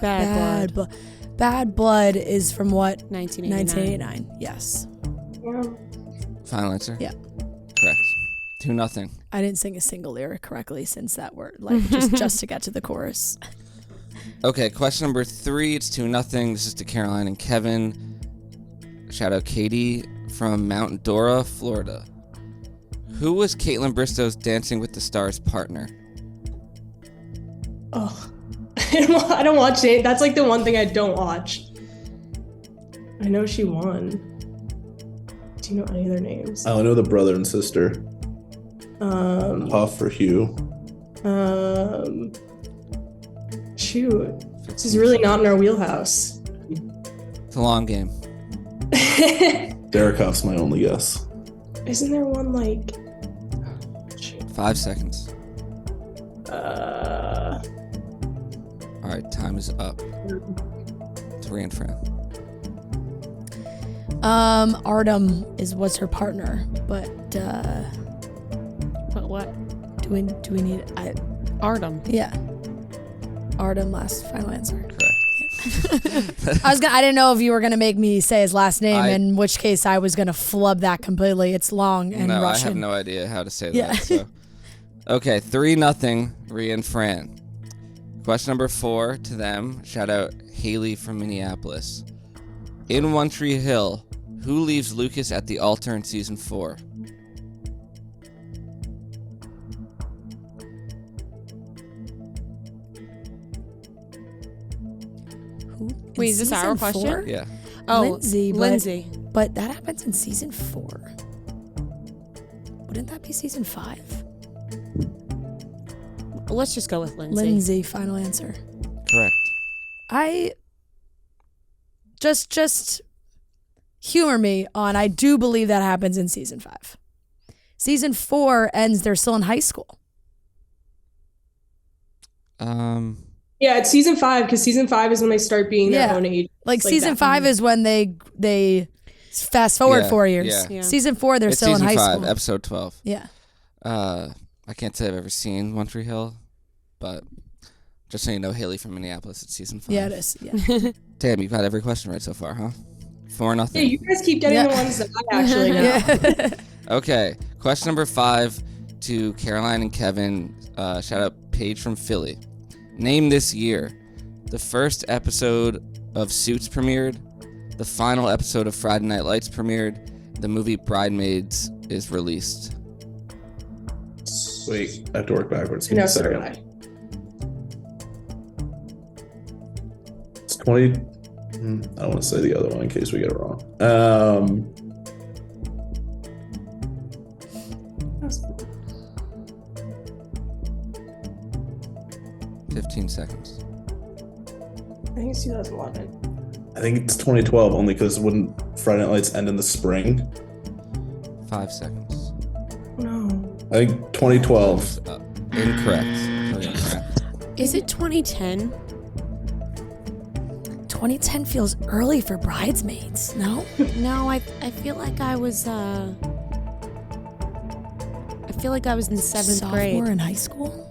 Bad Blood. Bad Blood is from what? 1989. 1989. Yes. Yeah. Final answer? Yeah. Correct. 2-0. I didn't sing a single lyric correctly since that word, like just to get to the chorus. Okay, question number 3. It's 2-0. This is to Caroline and Kevin. Shout out Katie from Mount Dora, Florida. Who was Caitlin Bristow's Dancing with the Stars partner? Oh, I don't watch it. That's like the one thing I don't watch. I know she won. Do you know any of their names? I only know the brother and sister. Puff or Hugh. Shoot. This is really not in our wheelhouse. It's a long game. Derek Huff's my only guess. Isn't there one like... Shoot. 5 seconds. All right, time is up. To Ria and Fran. Artem was her partner, but What? do we need Artem. Yeah. Artem, final answer. Correct. I didn't know if you were gonna make me say his last name, I- in which case I was gonna flub that completely. It's long and No, Russian. I have no idea how to say Yeah. that. So. Okay, 3-0. Ria and Fran. Question number 4 to them. Shout out Haley from Minneapolis. In One Tree Hill, who leaves Lucas at the altar in season 4? Wait, is this our Season question? 4? Yeah. Oh, Lindsay, Lindsay. But that happens in season 4. Wouldn't that be season 5? Let's just go with Lindsay. Lindsay, final answer. Correct. I just humor me on. I do believe that happens in season 5. Season 4 ends. They're still in high school. Yeah, it's season 5 because season 5 is when they start being their Yeah. own age. Like season that. 5 is when they fast forward Yeah, 4 years. yeah. Season 4, they're It's still in season high 5, school. episode 12. Yeah. I can't say I've ever seen One Tree Hill, but just so you know, Haley from Minneapolis, it's season 5. Yeah, it is. Yeah. Damn, you've got every question right so far, huh? 4-0. Yeah, you guys keep getting Yeah. the ones that I actually know. Yeah. Okay, question number 5 to Caroline and Kevin. Shout out Paige from Philly. Name this year. The first episode of Suits premiered. The final episode of Friday Night Lights premiered. The movie Bridesmaids is released. Wait, I have to work backwards. Give me No, a so do second. I. It's 20. I don't want to say the other one in case we get it wrong. 15 seconds. I think it's 2011. I think it's 2012 only because when Friday Night Lights end in the spring? 5 seconds. No. I think 2012. Incorrect. Totally incorrect. Is it 2010? 2010 feels early for Bridesmaids, no? No, I feel like I was in the 7th grade. Sophomore in high school?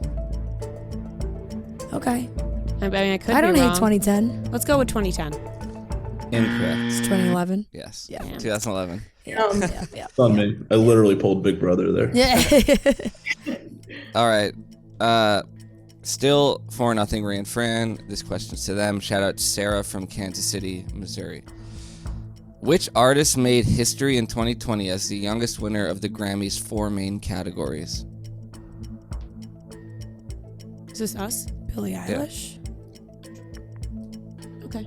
Okay. I mean, I could I don't be hate wrong. 2010. Let's go with 2010. Incorrect. It's 2011. Yes. Yeah. 2011. Yeah. It's on me. I literally pulled Big Brother there. Yeah. All right. Still 4-0 Ria and Fran. This question's to them. Shout out to Sarah from Kansas City, Missouri. Which artist made history in 2020 as the youngest winner of the Grammys' 4 main categories? Is this us? Billie Eilish? Okay.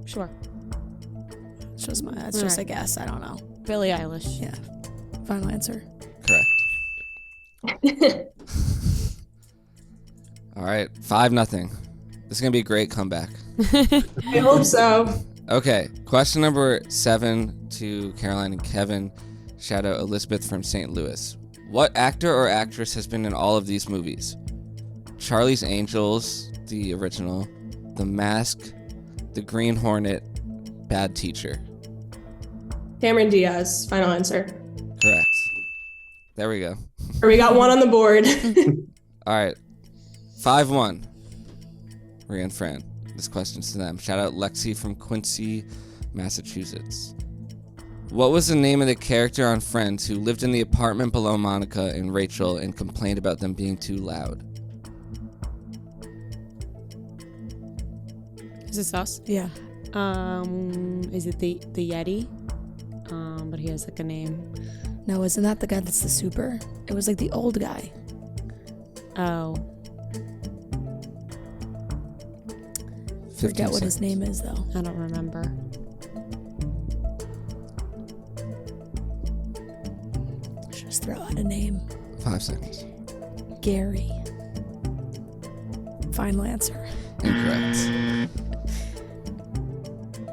Sure. That's just a guess. I don't know. Billie Eilish. Yeah. Final answer. Correct. All right. 5-0. This is going to be a great comeback. I hope so. Okay. Question number 7 to Caroline and Kevin. Shout out Elizabeth from St. Louis. What actor or actress has been in all of these movies? Charlie's Angels, the original, The Mask, The Green Hornet, Bad Teacher. Cameron Diaz. Final answer. Correct. There we go. Or we got one on the board. All right. 5-1. Ria and Fran. This question's to them. Shout out Lexi from Quincy, Massachusetts. What was the name of the character on Friends who lived in the apartment below Monica and Rachel and complained about them being too loud? Is this us? Yeah. Is it the Yeti? But he has like a name. No, isn't that the guy that's the super? It was like the old guy. Oh. Forget what his name is, though. I don't remember. Should just throw out a name. 5 seconds. Gary. Final answer. Incorrect.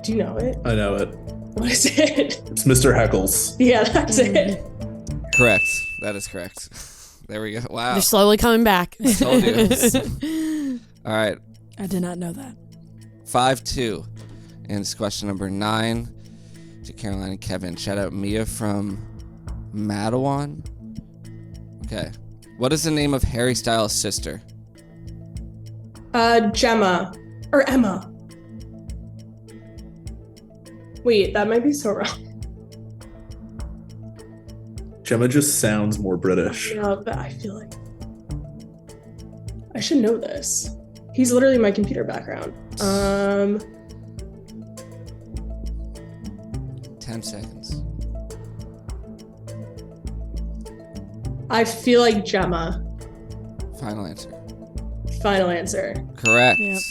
Do you know it? I know it. What is it? It's Mr. Heckles. Yeah, that's it. Correct. That is correct. There we go. Wow. They're slowly coming back. I told you. All right. I did not know that. 5-2. And it's question number 9 to Caroline and Kevin. Shout out Mia from Madawan. Okay. What is the name of Harry Styles' sister? Gemma. Or Emma. Wait, that might be so wrong. Gemma just sounds more British. Yeah, but I feel like I should know this. He's literally my computer background. 10 seconds. I feel like Gemma. Final answer. Final answer. Correct. Yep.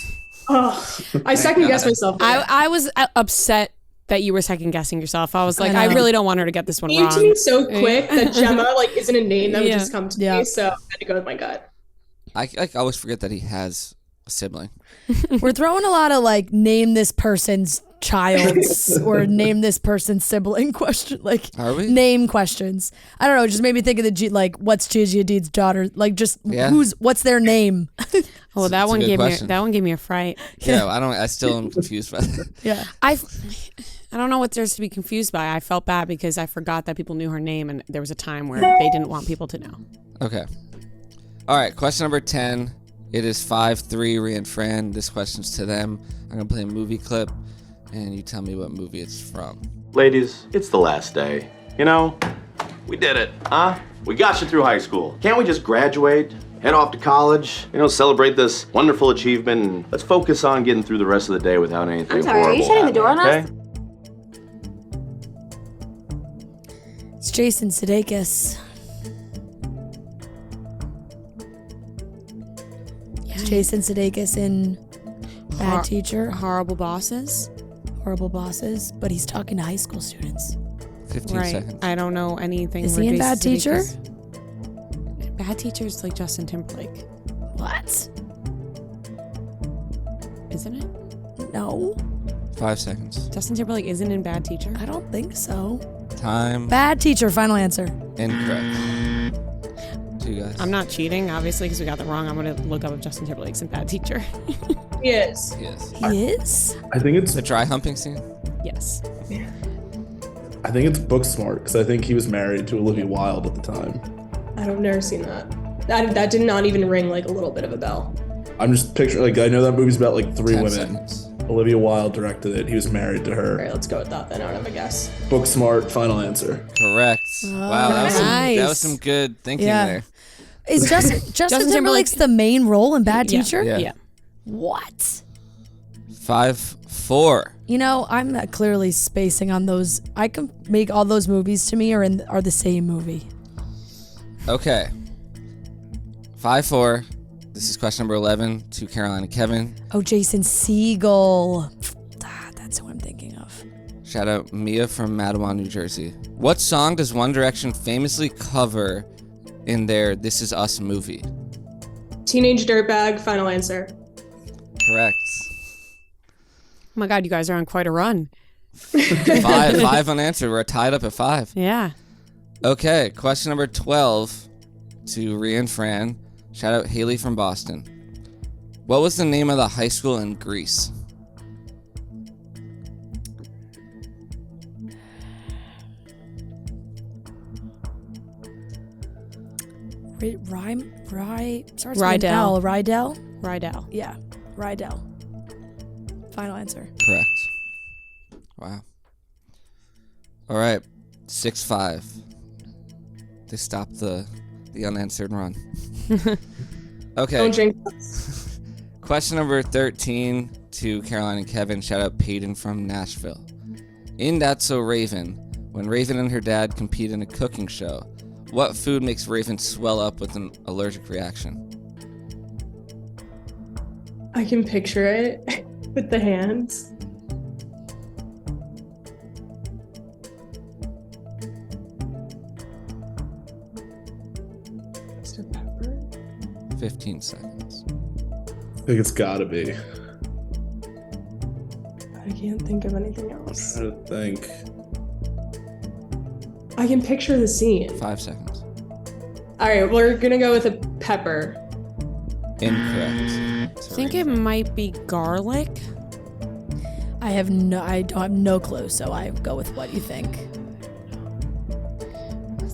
Oh, I second guessed myself. I was upset that you were second guessing yourself. I was like, I really don't want her to get this one It came to wrong. me so quick that Gemma isn't a name that would just come to Yeah. me, so I had to go with my gut. I always forget that he has a sibling. We're throwing a lot of name this person's child's or name this person's sibling question, Are we? name questions. I don't know. It just made me think of the what's Gigi Hadid's daughter? Yeah. What's their name? Oh, that It's a one good gave me question. that one gave me a fright. Yeah, I still am confused by that. Yeah. I don't know what there's to be confused by. I felt bad because I forgot that people knew her name, and there was a time where they didn't want people to know. Okay. All right, question number 10. It is 5-3, Ria and Fran. This question's to them. I'm going to play a movie clip, and you tell me what movie it's from. Ladies, it's the last day. You know, we did it, huh? We got you through high school. Can't we just graduate, head off to college, celebrate this wonderful achievement, and let's focus on getting through the rest of the day without anything I'm sorry, are you horrible shutting the door on happening, us? okay? It's Jason Sudeikis. Jason Sudeikis in Bad Teacher. Horrible Bosses. Horrible Bosses, but he's talking to high school students. 15 Right. seconds. I don't know anything. Is where he in Jason Bad Teacher? Sudeikis- Bad Teacher's like Justin Timberlake, What? isn't it? No. 5 seconds. Justin Timberlake isn't in Bad Teacher? I don't think so. Time. Bad Teacher, final answer. Incorrect. 2 guys. I'm not cheating, obviously, because we got that wrong. I'm going to look up if Justin Timberlake's in Bad Teacher. He is. He is. He is? I think it's The dry humping scene? Yes. I think it's Booksmart because I think he was married to Olivia Wilde at the time. I've never seen that. That did not even ring like a little bit of a bell. I'm just picturing, like, I know that movie's about like 3 10 women. seconds. Olivia Wilde directed it. He was married to All her. right, let's go with that then. I don't have a guess. Booksmart, final answer. Correct. Wow, that nice. was some good thinking Yeah. there. Is Justin Timberlake's the main role in Bad Teacher? Yeah. What? 5-4. You know, I'm not clearly spacing on those. I can make all those movies to me are the same movie. Okay. 5-4. This is question number 11 to Caroline and Kevin. Oh, Jason Segel. That's who I'm thinking of. Shout out Mia from Mattawa, New Jersey. What song does One Direction famously cover in their This Is Us movie? Teenage Dirtbag, final answer. Correct. Oh my God, you guys are on quite a run. 5 unanswered. We're tied up at 5. Yeah. Okay, question number 12 to Ria and Fran. Shout out Haley from Boston. What was the name of the high school in Greece? Starts with an L. Rydell? Rydell. Yeah, Rydell. Final answer. Correct. Wow. All right, 6-5. They stopped the unanswered run. Okay. Don't drink. Question number 13 to Caroline and Kevin. Shout out Peyton from Nashville. In That's So Raven, when Raven and her dad compete in a cooking show, what food makes Raven swell up with an allergic reaction? I can picture it with the hands. Is it pepper? 15 seconds. I think it's gotta be. I can't think of anything else. I think. I can picture the scene. 5 seconds. All right, we're gonna go with a pepper. Incorrect. I think it might be garlic. I don't have no clue, so I go with what you think.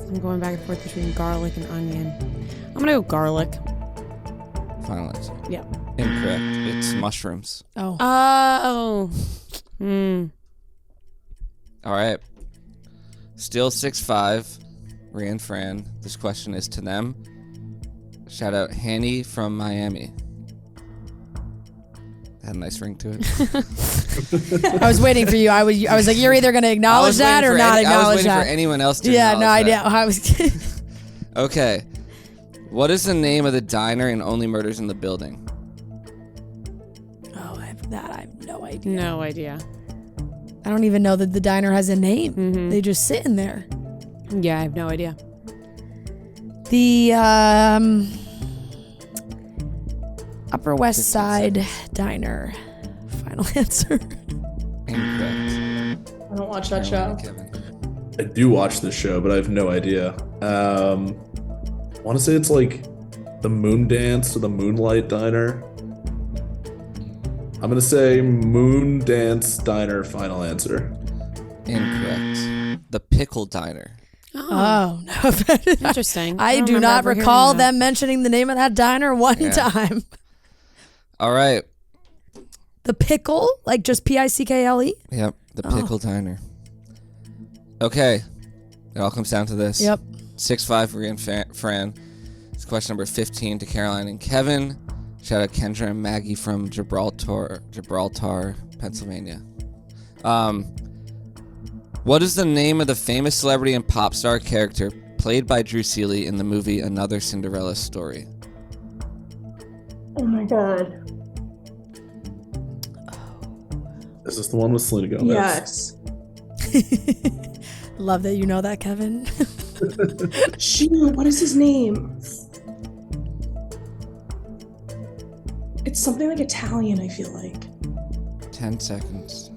I'm going back and forth between garlic and onion. I'm gonna go garlic. Final answer. Yeah. Incorrect. It's mushrooms. Oh. Oh. All right. Still 6-5. Ria and Fran. This question is to them. Shout out Hanny from Miami. Had a nice ring to it. I was waiting for you. I was like, you're either going to acknowledge that or not I was acknowledge waiting that. for anyone else to Yeah, no, I acknowledge know. I was. that. Okay. What is the name of the diner in Only Murders in the Building? Oh, I have no idea. No idea. I don't even know that the diner has a name. Mm-hmm. They just sit in there. Yeah, I have no idea. The Upper West Side Diner. Final answer. Incorrect. I don't watch that show. Kevin. I do watch this show, but I have no idea. I want to say it's like the Moon Dance or the Moonlight Diner. I'm going to say Moon Dance Diner, final answer. Incorrect. The Pickle Diner. Oh, no. Interesting. I don't do remember not ever hearing recall that. them mentioning the name of that diner one time. All right. The Pickle? Like just Pickle? Yep. The Pickle Diner. Okay. It all comes down to this. Yep. 6-5 Ria and Fran. It's question number 15 to Caroline and Kevin. Shout out Kendra and Maggie from Gibraltar, Pennsylvania. What is the name of the famous celebrity and pop star character played by Drew Seeley in the movie Another Cinderella Story? Oh my god. Is this the one with Selena Gomez? Yes. Love that you know that, Kevin. Shoot, what is his name? It's something like Italian, I feel like. 10 seconds.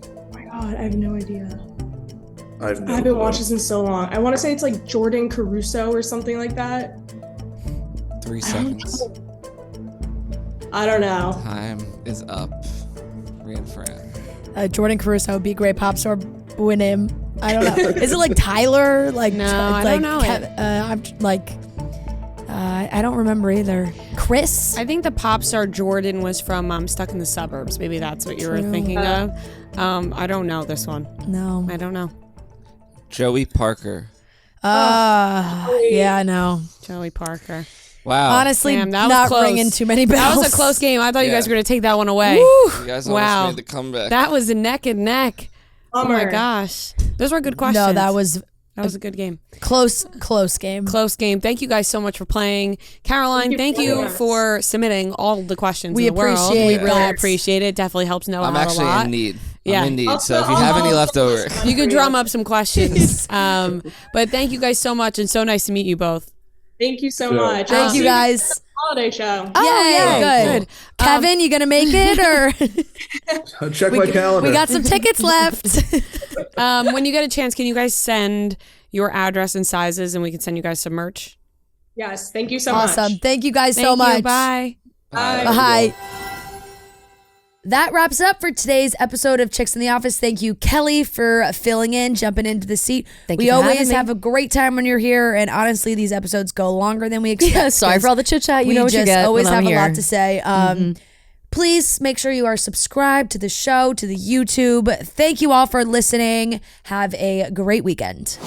God, I have no idea. I haven't watched this in so long. I want to say it's like Jordan Caruso or something like that. 3 seconds. I don't know. Time is up. Ria Fran. Jordan Caruso would be a great pop star name. I don't know. Is it like Tyler? Like No, I don't know I'm like, I don't remember either. Chris? I think the pop star Jordan was from Stuck in the Suburbs. Maybe that's what you were True. thinking of. I don't know this one. No. I don't know. Joey Parker. Yeah, I know. Joey Parker. Wow. Honestly, Damn, that was not close. ringing too many bells. That was a close game. I thought you Yeah. guys were going to take that one away. You guys almost Wow. made the comeback. That was a neck and neck. Oh my Bummer. gosh. Those were good questions. No, that was a good game. close game. Close game. Thank you guys so much for playing. Caroline, thank you for submitting all the questions We in the world. appreciate We it. really appreciate it. Definitely helps Noah I'm out actually a lot. in need. Yeah. I'm in need. Also, So if you have any left over. You can drum up some questions. But thank you guys so much, and so nice to meet you both. Thank you so Yeah. much. Thank you guys. Holiday show. Oh, yeah, good. Kevin, you gonna make it or Check my calendar. we got some tickets left? When you get a chance, can you guys send your address and sizes, and we can send you guys some merch? Yes. Thank you so much. Awesome. Thank you guys so Thank you. much. Bye. Bye. That wraps up for today's episode of Chicks in the Office. Thank you, Kelly, for filling in, jumping into the seat. Thank we you for always having me. have a great time when you're here, and honestly, these episodes go longer than we expect. Yeah, sorry for all the chit chat. You we know what just you get. always when have I'm a here. lot to say. Please make sure you are subscribed to the show, to the YouTube. Thank you all for listening. Have a great weekend.